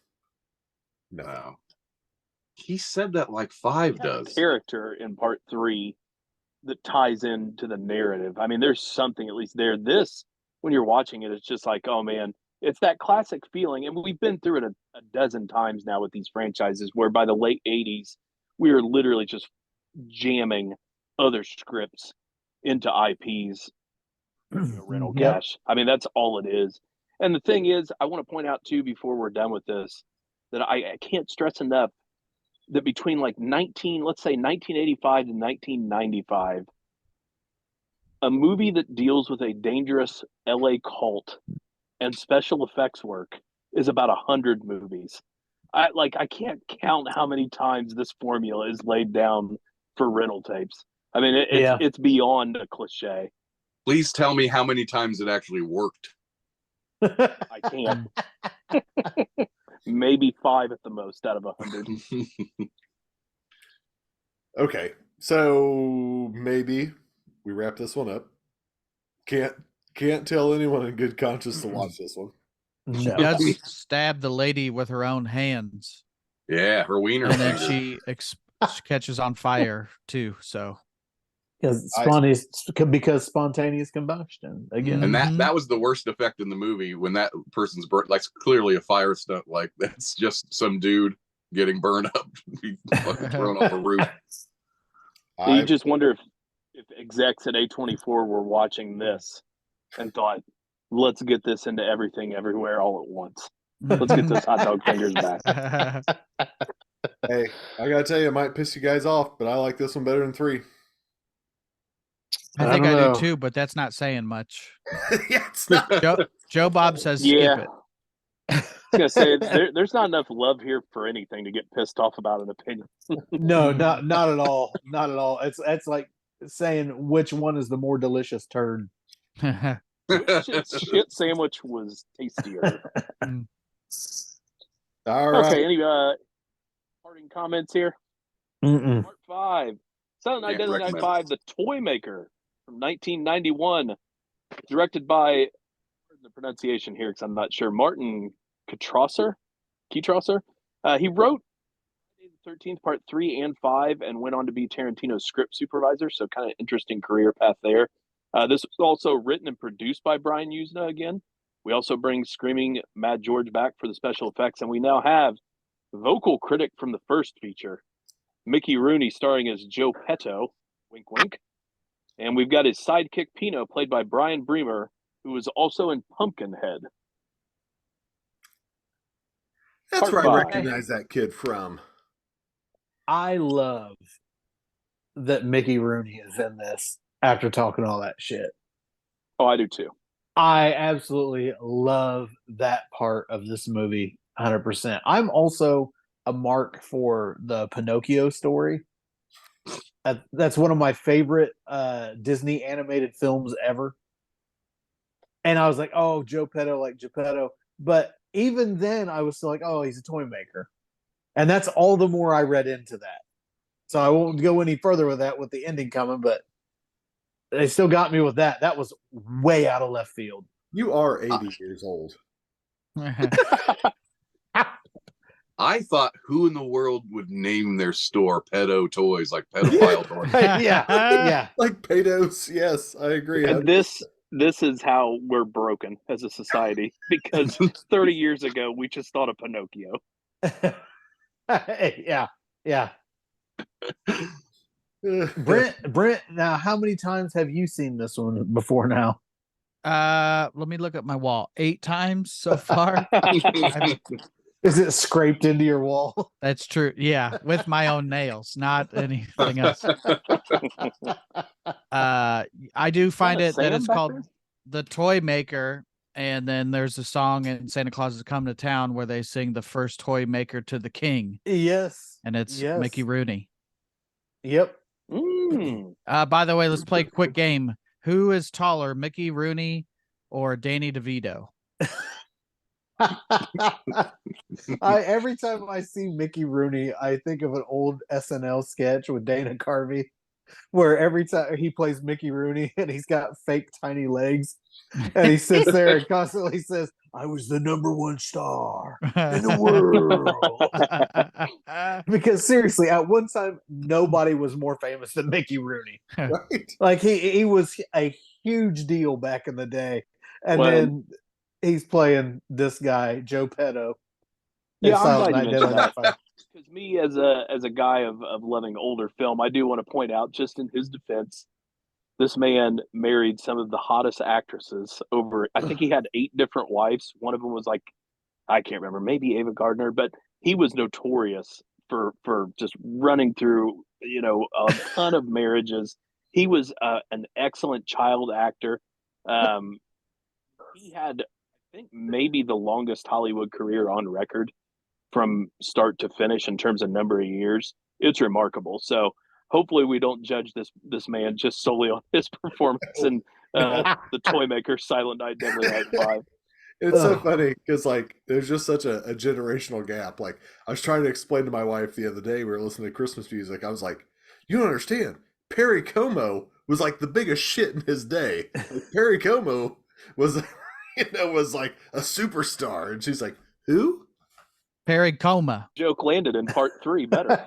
No. Wow. He said that like 5 does. Character in part 3 that ties into the narrative. I mean, there's something at least there. This, when you're watching it, it's just like, oh man, it's that classic feeling. And we've been through it a dozen times now with these franchises where by the late 80s, we are literally just jamming other scripts into IPs, rental Yep. cash. I mean, that's all it is. And the thing is, I want to point out too, before we're done with this, that I can't stress enough that between like 1985 to 1995, a movie that deals with a dangerous LA cult and special effects work is about 100 movies. I can't count how many times this formula is laid down for rental tapes. I mean, it's beyond a cliche. Please tell me how many times it actually worked. I can't. Maybe 5 at the most out of 100. Okay. So maybe we wrap this one up. Can't tell anyone in good conscience to watch this one. She No. does stab the lady with her own hands, Yeah, her wiener. and then finger. she catches on fire too. So Because spontaneous combustion again. And Mhm. that was the worst effect in the movie when that person's burnt. Like clearly a fire stunt. Like that's just some dude getting burned up, fucking thrown off a roof. You just wonder if execs at A24 were watching this and thought, let's get this into everything everywhere all at once. Let's get those hot dog fingers back. Hey, I gotta tell you, it might piss you guys off, but I like this one better than 3. I think don't I know. do too, but that's not saying much. Yeah, it's not. Joe Bob says Yeah. skip it. I was gonna say there's not enough love here for anything to get pissed off about an opinion. No, not at all. Not at all. It's like saying which one is the more delicious turd. Shit sandwich was tastier. All right. Okay, any parting comments here? Mm-mm. Part 5. Silent Night, Can't Deadly Night recommend 5, The Toy Maker from 1991. Directed by, the pronunciation here because I'm not sure, Martin Keytrosser. He wrote the 13th Part 3 and 5 and went on to be Tarantino's script supervisor, so kind of interesting career path there. This was also written and produced by Brian Usna again. We also bring Screaming Mad George back for the special effects, and we now have vocal critic from the first feature, Mickey Rooney starring as Joe Petto, wink wink, And we've got his sidekick Pino, played by Brian Bremer, who was also in Pumpkinhead. That's Part where I five. recognize that kid from. I love that Mickey Rooney is in this after talking all that shit. Oh, I do too. I absolutely love that part of this movie 100%. I'm also a mark for the Pinocchio story. That's one of my favorite Disney animated films ever. And I was like, oh, Joe Petto, like Geppetto. But even then, I was still like, oh, he's a toy maker. And that's all the more I read into that. So I won't go any further with that with the ending coming, but they still got me with that. That was way out of left field. You are 80 years old. I thought, who in the world would name their store Pedo Toys, like pedophile toys? yeah. Like Paydos. Yes, I agree. And this is how we're broken as a society, because 30 years ago we just thought of Pinocchio. Yeah. Brent, now how many times have you seen this one before now? Let me look at my wall. 8 times so far. Is it scraped into your wall? That's true. Yeah, with my own nails, not anything else. I do find it that it's called The Toy Maker, and then there's a song in Santa Claus Is Coming to Town where they sing the first toy maker to the king. Yes. And it's Yes. Mickey Rooney. Yep. By the way, let's play a quick game. Who is taller, Mickey Rooney or Danny DeVito? Every time I see Mickey Rooney, I think of an old SNL sketch with Dana Carvey, where every time he plays Mickey Rooney and he's got fake tiny legs, and he sits there and constantly says, "I was the #1 star in the world." Because seriously, at one time, nobody was more famous than Mickey Rooney. Right? Like he was a huge deal back in the day, and then he's playing this guy, Joe Petto. Yeah, I'm glad you mentioned that. Because Because me, as a guy of loving older film, I do want to point out, just in his defense, this man married some of the hottest actresses over. I think he had 8 different wives. One of them was like, I can't remember, maybe Ava Gardner, but he was notorious for just running through a ton of marriages. He was an excellent child actor. He had, I think, maybe the longest Hollywood career on record from start to finish in terms of number of years. It's remarkable. So hopefully we don't judge this man just solely on his performance in the Toy Maker, Silent Night, Deadly Night 5. It's so funny because like there's just such a generational gap. Like I was trying to explain to my wife the other day, we were listening to Christmas music. I was like, you don't understand. Perry Como was like the biggest shit in his day. Like, Perry Como was was like a superstar. And she's like, who? Perry Como. Joke landed in part 3 better.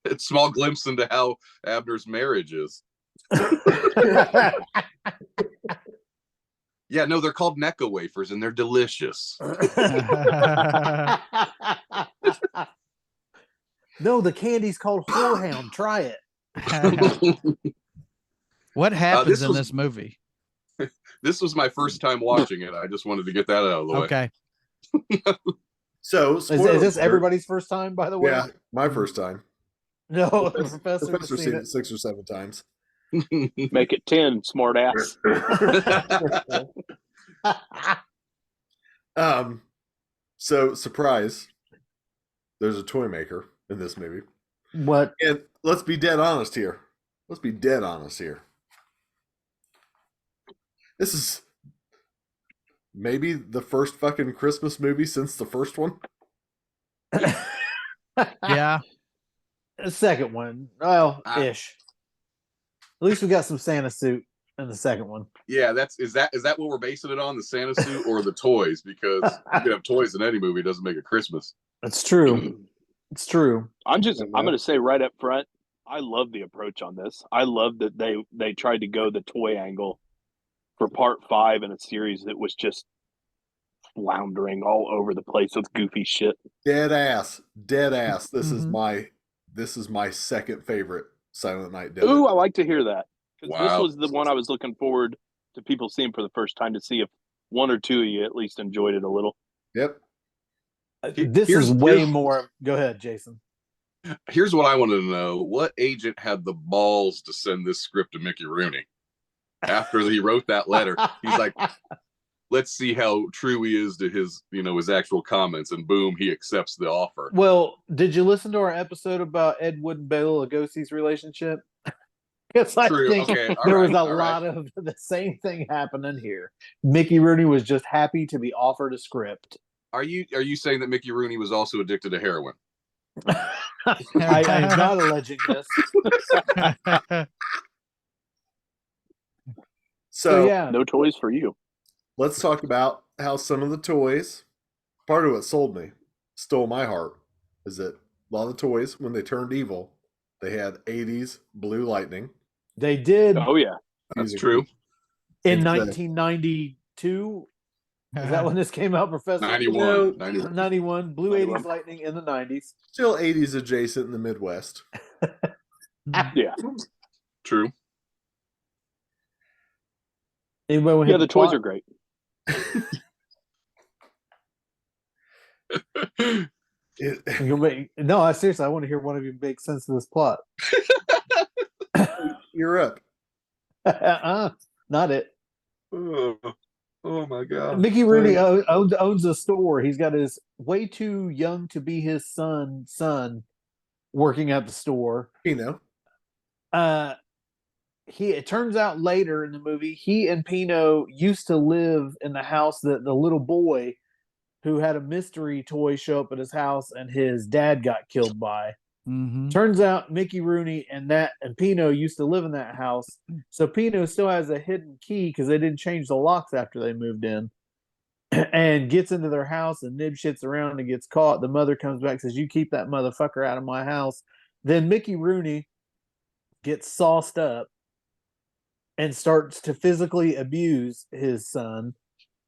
It's a small glimpse into how Abner's marriage is. Yeah, no, they're called Necco wafers and they're delicious. No, the candy's called Whorehound. Try it. What happens in this movie? This was my first time watching it. I just wanted to get that out of the way. Okay. So Is this everybody's first time, by the way? Yeah, my first time. No, the Professor's seen seen it. it 6 or 7 times. Make it 10, smart ass. So surprise, there's a toy maker in this movie. What? And let's be dead honest here. This is maybe the first fucking Christmas movie since the first one. Yeah. The second one. Well, ish. At least we got some Santa suit in the second one. Yeah, is that what we're basing it on, the Santa suit or the toys? Because you can have toys in any movie, it doesn't make it Christmas. That's true. It's true. I'm going to say right up front, I love the approach on this. I love that they tried to go the toy angle for part 5 in a series that was just floundering all over the place with goofy shit. Dead ass. This is my second favorite Silent Night, Deadly Ooh, Night. I like to hear that. 'Cause this Wow. was the one I was looking forward to people seeing for the first time to see if one or two of you at least enjoyed it a little. Yep. This Here's- is way here's- more. Go ahead, Jason. Here's what I wanted to know: what agent had the balls to send this script to Mickey Rooney after he wrote that letter? He's like, let's see how true he is to his, his actual comments, and boom, he accepts the offer. Well, did you listen to our episode about Ed Wood and Bela Lugosi's relationship? Because I True. think Okay. All there right, was a all right. lot of the same thing happening here. Mickey Rooney was just happy to be offered a script. Are you saying that Mickey Rooney was also addicted to heroin? I am not alleging this. So yeah, No toys for you. let's talk about how some of the toys, part of what sold me, stole my heart, is that a lot of the toys, when they turned evil, they had 80s Blue Lightning. they did Oh yeah. That's true. in It's, 1992. Is that when this came out, Professor? 91. 91. Blue 91. 80s Lightning in the 90s. Still 80s adjacent in the Midwest. Yeah. True. Anybody want to Yeah, hit the toys plot? are great. No, seriously, I want to hear one of you make sense of this plot. You're up. Not it. Oh my god. Mickey Rooney owns a store. He's got his way too young to be his son working at the store. It turns out later in the movie, he and Pino used to live in the house that the little boy who had a mystery toy show up at his house and his dad got killed by. Mm-hmm. Turns out Mickey Rooney and Pino used to live in that house. So Pino still has a hidden key because they didn't change the locks after they moved in. And gets into their house and Nib shits around and gets caught. The mother comes back and says, "You keep that motherfucker out of my house." Then Mickey Rooney gets sauced up and starts to physically abuse his son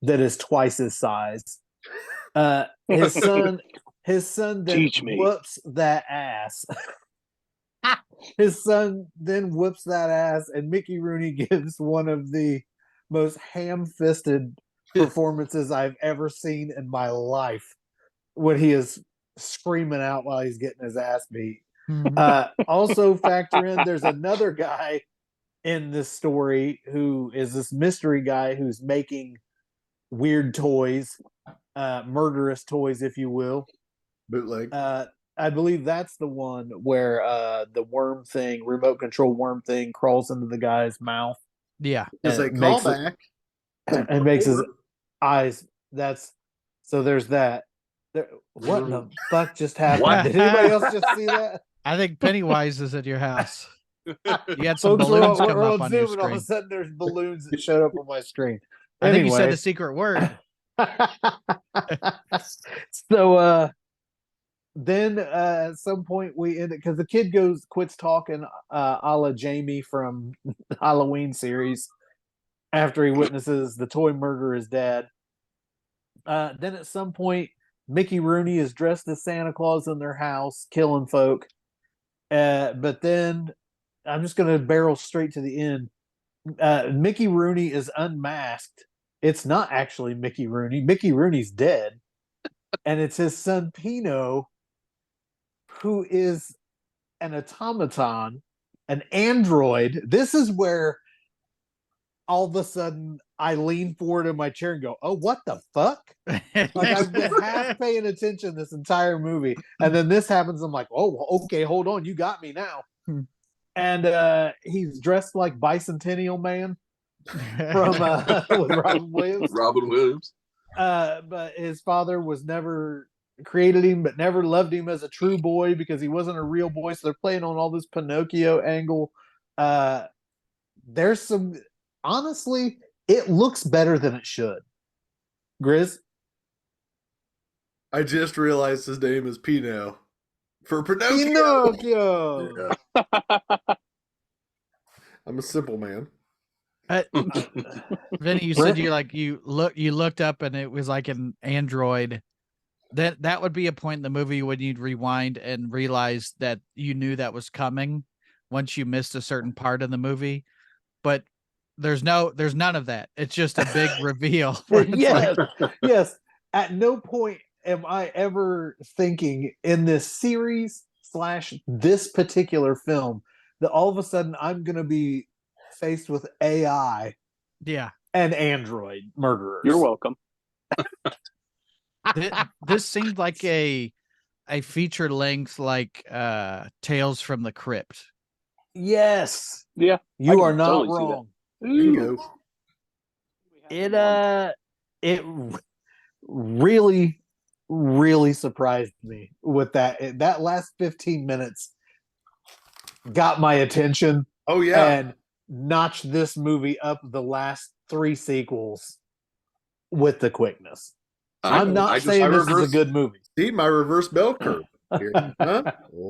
that is twice his size. His son then Teach me. whoops that ass. His son then whoops that ass, and Mickey Rooney gives one of the most ham-fisted performances I've ever seen in my life when he is screaming out while he's getting his ass beat. Also factor in there's another guy in this story who is this mystery guy who's making weird toys, murderous toys, if you will. Bootleg. I believe that's the one where the worm thing, remote control worm thing, crawls into the guy's mouth. Yeah. It's a and makes callback. and makes his eyes. There's that. What in the fuck just happened? What? Did anybody else just see that? I think Pennywise is at your house. You had some Folks, balloons we're come on up on your Zoom, and all of a screen. sudden there's balloons that showed up on my screen. I think you said Anyway. the secret word. So then at some point we end it because the kid quits talking a la Jamie from Halloween series after he witnesses the toy murder his dad. Then at some point Mickey Rooney is dressed as Santa Claus in their house killing folk. But then I'm just going to barrel straight to the end. Mickey Rooney is unmasked. It's not actually Mickey Rooney. Mickey Rooney's dead. And it's his son Pino, who is an automaton, an android. This is where all of a sudden I lean forward in my chair and go, "Oh, what the fuck?" Like I've been half paying attention this entire movie. And then this happens. I'm like, "Oh, okay, hold on. You got me now." And he's dressed like Bicentennial Man from with Robin Williams. Robin Williams. But his father was never created him, but never loved him as a true boy because he wasn't a real boy. So they're playing on all this Pinocchio angle. There's some, honestly, it looks better than it should. Grizz? I just realized his name is Pino. For Pinocchio. Pinocchio! I'm a simple man. Vinny, you said you looked up and it was like an android. That would be a point in the movie when you'd rewind and realize that you knew that was coming once you missed a certain part of the movie, but there's none of that. It's just a big reveal. where it's Yes, like, yes. At no point am I ever thinking in this series / this particular film that all of a sudden I'm going to be faced with AI yeah. and android murderers. You're welcome. This seemed like a feature length, like Tales from the Crypt. Yes, Yeah, you I are can not totally see that. wrong. Bingo. It really really surprised me with that last 15 minutes got my attention Oh yeah. and notched this movie up the last 3 sequels with the quickness. I'm not saying this is a good movie. See my reverse bell curve here. Huh?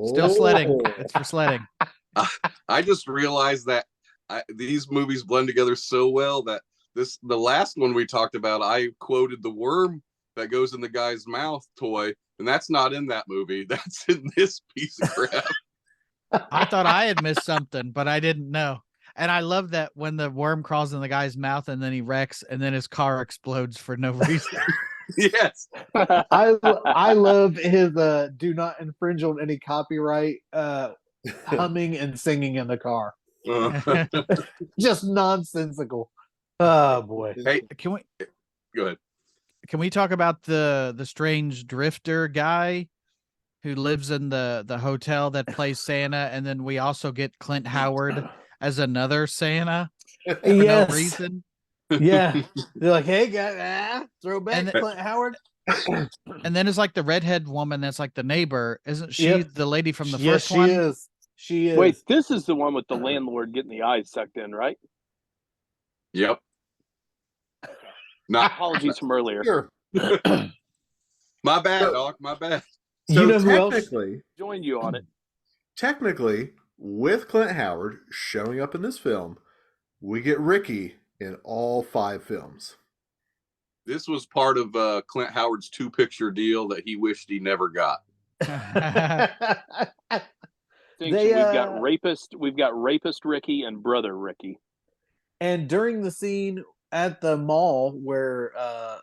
Still sledding. Oh. It's for sledding. I just realized that these movies blend together so well that the last one we talked about, I quoted the worm that goes in the guy's mouth toy, and that's not in that movie. That's in this piece of crap. I thought I had missed something, but I didn't know. And I love that when the worm crawls in the guy's mouth and then he wrecks and then his car explodes for no reason. Yes. I love his do not infringe on any copyright humming and singing in the car. Just nonsensical. Oh boy. Hey, Can go ahead. we talk about the strange drifter guy who lives in the hotel that plays Santa, and then we also get Clint Howard as another Santa for no reason. Yeah. They're like, hey guys, throw back Clint Howard. And then it's like the redhead woman that's like the neighbor. Isn't she the lady from the first she one? is. She is. Wait, this is the one with the landlord getting the eyes sucked in, right? Yep. Not Apologies from earlier. Sure. my bad, Doc. My bad. So you know who else? Joined you on it. Technically, with Clint Howard showing up in this film, we get Ricky in all 5 films. This was part of Clint Howard's 2-picture deal that he wished he never got. We've got rapist Ricky and brother Ricky. And during the scene at the mall where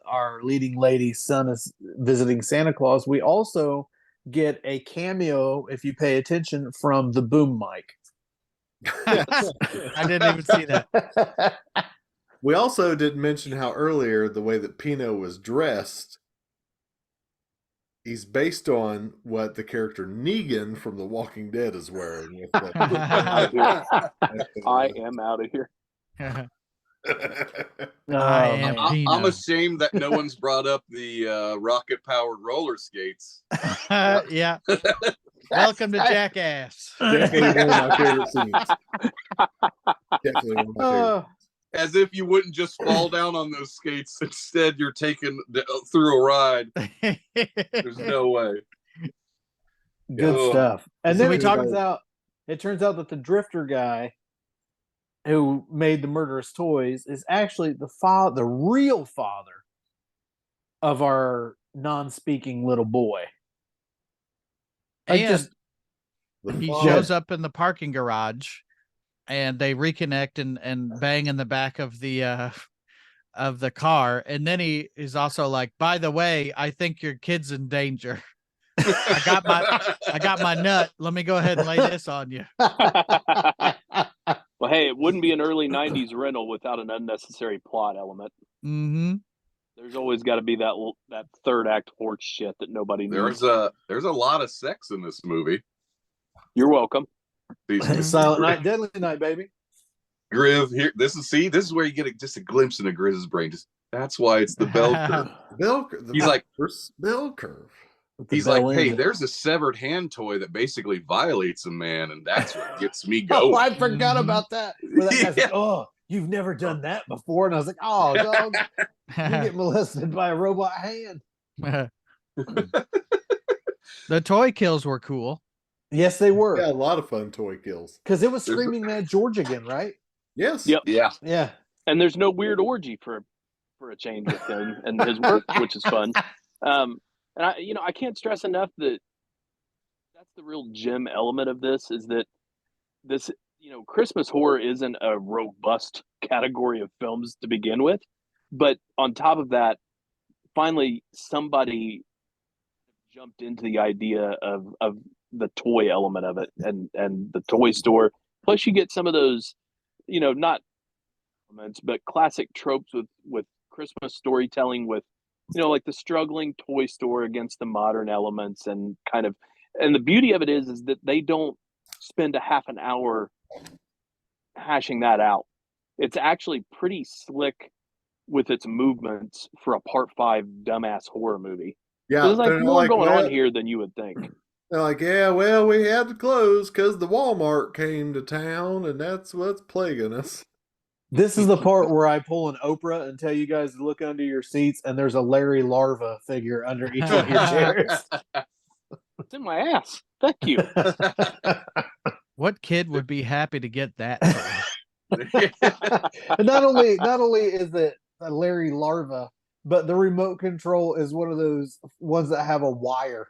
our leading lady's son is visiting Santa Claus, we also get a cameo, if you pay attention, from the boom mic. I didn't even see that. We also didn't mention how earlier the way that Pino was dressed, he's based on what the character Negan from The Walking Dead is wearing. With I am out of here. I am Pino. I'm ashamed that no one's brought up the rocket-powered roller skates. Yeah. Welcome to Jackass. Definitely one of my favorite scenes. Definitely one of my favorite. As if you wouldn't just fall down on those skates. Instead, you're taken through a ride. There's no way. Good stuff. And So then we it turns out that the drifter guy who made the murderous toys is actually the real father of our non-speaking little boy. And he shows up in the parking garage and they reconnect and bang in the back of the car. And then he is also like, by the way, I think your kid's in danger. I got my nut. Let me go ahead and lay this on you. Well, hey, it wouldn't be an early 90s rental without an unnecessary plot element. Mm-hmm. There's always got to be that third act horse shit that nobody needs. There's a lot of sex in this movie. You're welcome. Silent Night, Deadly Night, baby. Griff, here. This is where you get just a glimpse into Grizz's brain. That's why it's the bell curve. He's like, bell curve. He's like, hey, there's a severed hand toy that basically violates a man, and that's what gets me going. Oh, I forgot about that. Where that guy's like, oh, you've never done that before. And I was like, oh, dog, you get molested by a robot hand. The toy kills were cool. Yes, they were. Yeah, a lot of fun toy kills. Because it was Screaming Mad George again, right? Yes. Yep. Yeah. Yeah. And there's no weird orgy for a change with him and his work, which is fun. And I can't stress enough that that's the real gem element of this is that this, Christmas horror isn't a robust category of films to begin with, but on top of that, finally somebody jumped into the idea of the toy element of it and the toy store. Plus, you get some of those, not elements, but classic tropes with Christmas storytelling with, like the struggling toy store against the modern elements and and the beauty of it is that they don't spend a half an hour hashing that out. It's actually pretty slick with its movements for a part 5 dumbass horror movie. Yeah, There's like they're more like, going well, on here than you would think. They're like, yeah, well, we had to close because the Walmart came to town, and that's what's plaguing us. This is the part where I pull an Oprah and tell you guys to look under your seats, and there's a Larry Larva figure under each one of your chairs. It's in my ass. Thank you. What kid would be happy to get that? And not only is it a Larry Larva, but the remote control is one of those ones that have a wire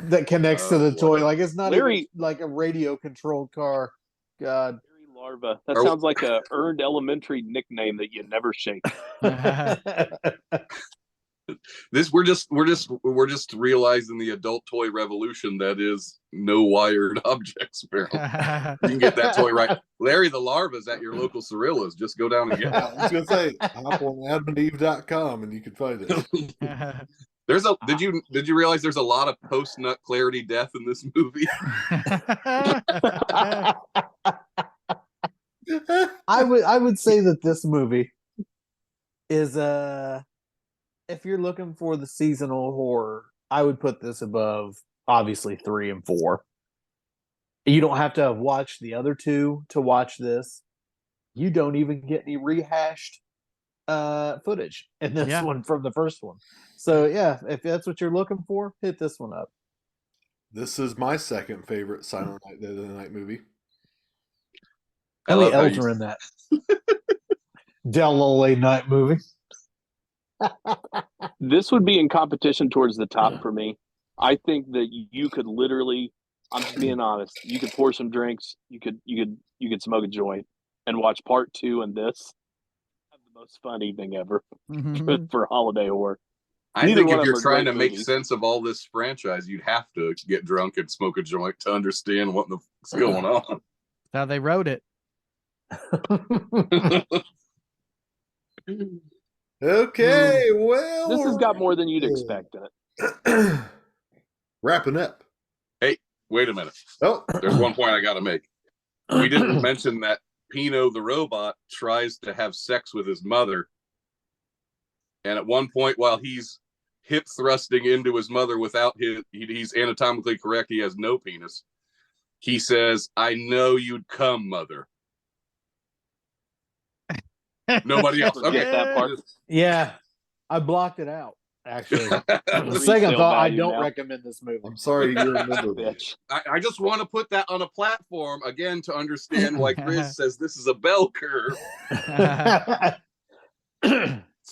that connects to the toy. Like it's not even like a radio controlled car. God. Larry Larva. That sounds like a earned elementary nickname that you never shake. We're just realizing the adult toy revolution that is no wired objects. Apparently, you can get that toy right. Larry the Larva's at your local Cirillas. Just go down and get it. I was gonna say, hop on adamandeve.com and you can find it. Did you realize there's a lot of post nut clarity death in this movie? I would say that this movie is if you're looking for the seasonal horror, I would put this above obviously 3 and 4. You don't have to have watched the other two to watch this. You don't even get any rehashed footage in this one from the first one. So yeah, if that's what you're looking for, hit this one up. This is my second favorite Silent Night, Deadly Night movie. How many L's are in that? Deadly Night movie. This would be in competition towards the top for me. I think that you could literally, I'm just being honest, you could pour some drinks, you could smoke a joint and watch part 2 and this. Have the most fun evening ever for holiday horror. I think if you're trying to make sense of all this franchise, you'd have to get drunk and smoke a joint to understand what the fuck's going on. How they wrote it. Okay, well, this has got more than you'd expect in it. Wrapping up. Hey, wait a minute. Oh, there's one point I got to make. We didn't mention that Pino the robot tries to have sex with his mother, and at one point, while he's hip thrusting into his mother without he's anatomically correct, he has no penis. He says, "I know you'd come, mother." Nobody else. Okay, that part. Yeah, I blocked it out. Actually, the second thought, I don't recommend this movie. I'm sorry you remember that. I just want to put that on a platform again to understand why Chris says this is a bell curve.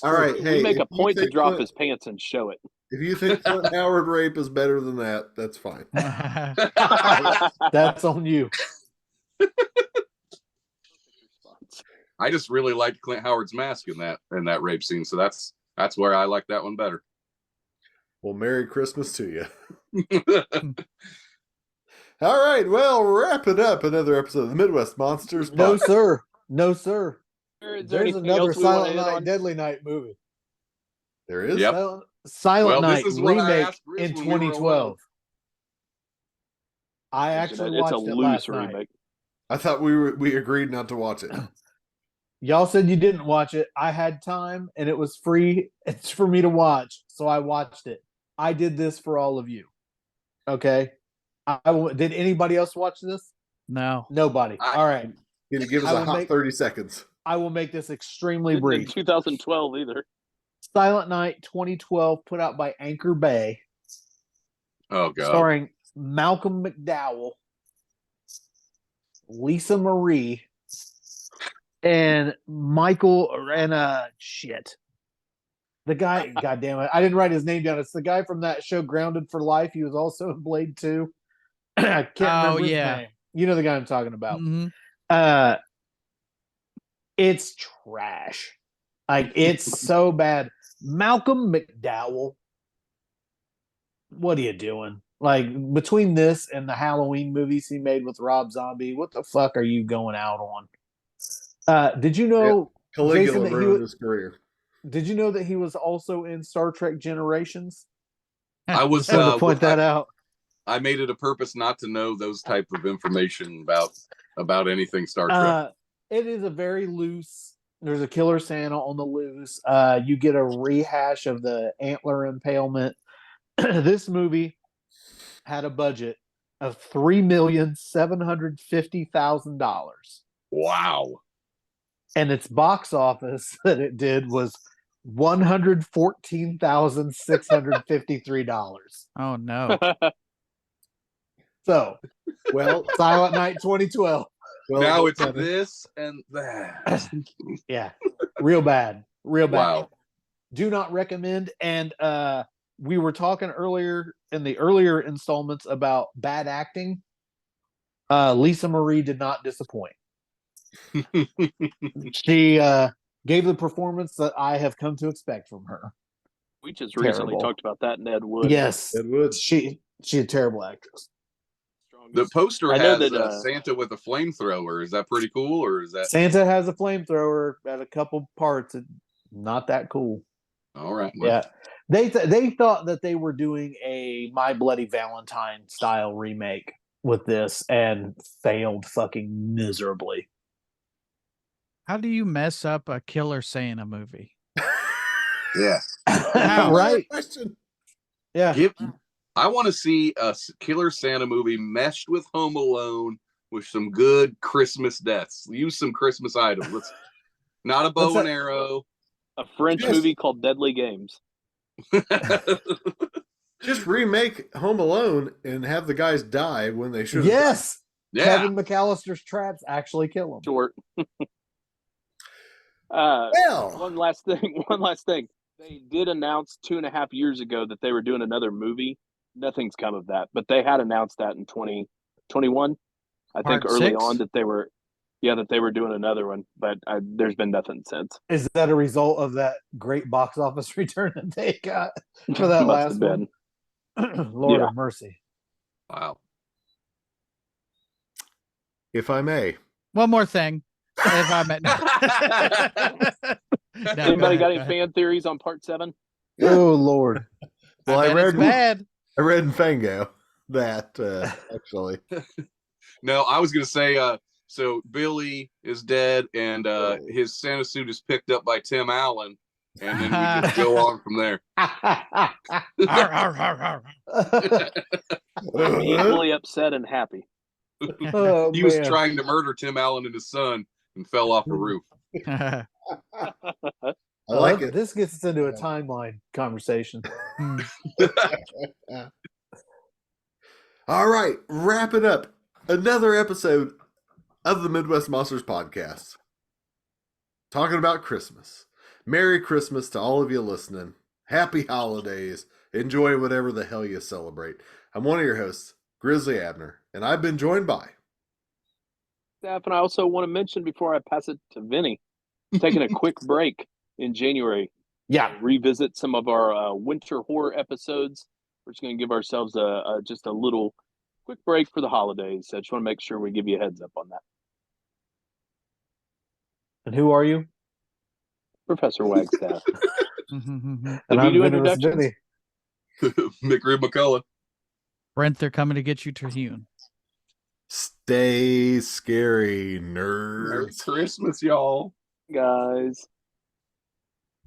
All right, hey, make a point to drop his pants and show it. If you think Clint Howard rape is better than that, that's fine. That's on you. I just really liked Clint Howard's mask in that rape scene, so that's where I like that one better. Well, Merry Christmas to you. All right, well, wrapping up another episode of the Midwest Monsters. No, sir. No, sir. There's another Silent Night, Deadly Night movie. There is? Yep. Silent Night remake in 2012. I actually watched it last night. I thought we agreed not to watch it. Y'all said you didn't watch it. I had time and it was free. It's for me to watch, so I watched it. I did this for all of you. Okay. Did anybody else watch this? No. Nobody. All right. Can you give us a hot 30 seconds? I will make this extremely brief. 2012 either. Silent Night 2012, put out by Anchor Bay. Oh, God. Starring Malcolm McDowell, Lisa Marie, and Michael, and the guy, God damn it, I didn't write his name down. It's the guy from that show Grounded for Life. He was also in Blade 2. I can't remember his name. You know the guy I'm talking about. Mhm. It's trash. Like, it's so bad. Malcolm McDowell, what are you doing? Like, between this and the Halloween movies he made with Rob Zombie, what the fuck are you going out on? Did you know, Jason, Caligula that ruined his career. did you know that he was also in Star Trek Generations? I was Just wanted to point that out. I made it a purpose not to know those type of information about anything Star Trek. It is a very loose. There's a killer Santa on the loose. You get a rehash of the antler impalement. This movie had a budget of $3,750,000, Wow. and its box office that it did was $114,653. Oh no. So, Well, Silent Night 2012. Now it's Kevin, this and that. Yeah, real bad, real bad. Wow. Do not recommend. And we were talking earlier in the earlier installments about bad acting. Lisa Marie did not disappoint. She gave the performance that I have come to expect from her. We just recently Terrible. talked about that in Ed Wood. Yes, Ed Wood. she's a terrible actress. The poster I know has that, Santa with a flamethrower. Is that pretty cool, or is that Santa has a flamethrower at a couple parts. Not that cool. all right? Well, Yeah, they thought that they were doing a My Bloody Valentine style remake with this and failed fucking miserably. How do you mess up a Killer Santa movie? yeah. Wow. Right? Question. Yeah. I want to see a Killer Santa movie meshed with Home Alone with some good Christmas deaths. Use some Christmas items. Let's not a bow What's and that? arrow. a French Yes. movie called Deadly Games. Just remake Home Alone and have the guys die when they should. Yes. Yeah. Kevin McAllister's traps actually kill him. Short. Well, One last thing. They did announce 2.5 years ago that they were doing another movie. Nothing's come of that, but they had announced that in 2021. I think Part early 6? on that they were doing another one, but there's been nothing since. Is that a result of that great box office return that they got for that Must last have been. one? Lord Yeah. of mercy. Wow. if I may, One more thing. If I met No, go Anybody ahead, got go any ahead. fan theories on part 7? Oh Lord. Well, I bet it's read- bad. I read in Fango that actually. No, I was gonna say. So Billy is dead, and his Santa suit is picked up by Tim Allen, and then we just go on from there. Arr, arr, arr, I'm equally upset and happy. Oh, He was man. trying to murder Tim Allen and his son and fell off the roof. arr. I like it. This gets us into a timeline conversation. Hmm. All right, wrap it up. Another episode of the Midwest Monsters podcast. Talking about Christmas. Merry Christmas to all of you listening. Happy holidays. Enjoy whatever the hell you celebrate. I'm one of your hosts, Grizzly Abner, and I've been joined by Staff, and I also want to mention before I pass it to Vinny, taking a quick break in January. Yeah. Revisit some of our winter horror episodes. We're just going to give ourselves just a little quick break for the holidays. I just want to make sure we give you a heads up on that. And who are you? Professor Wagstaff. And Did we I'm do Venomous introductions? Vinny. McRib McCullough. Brent, they're coming to get you, Terhune. Stay Scary Merry Nerds. Christmas, y'all. Guys.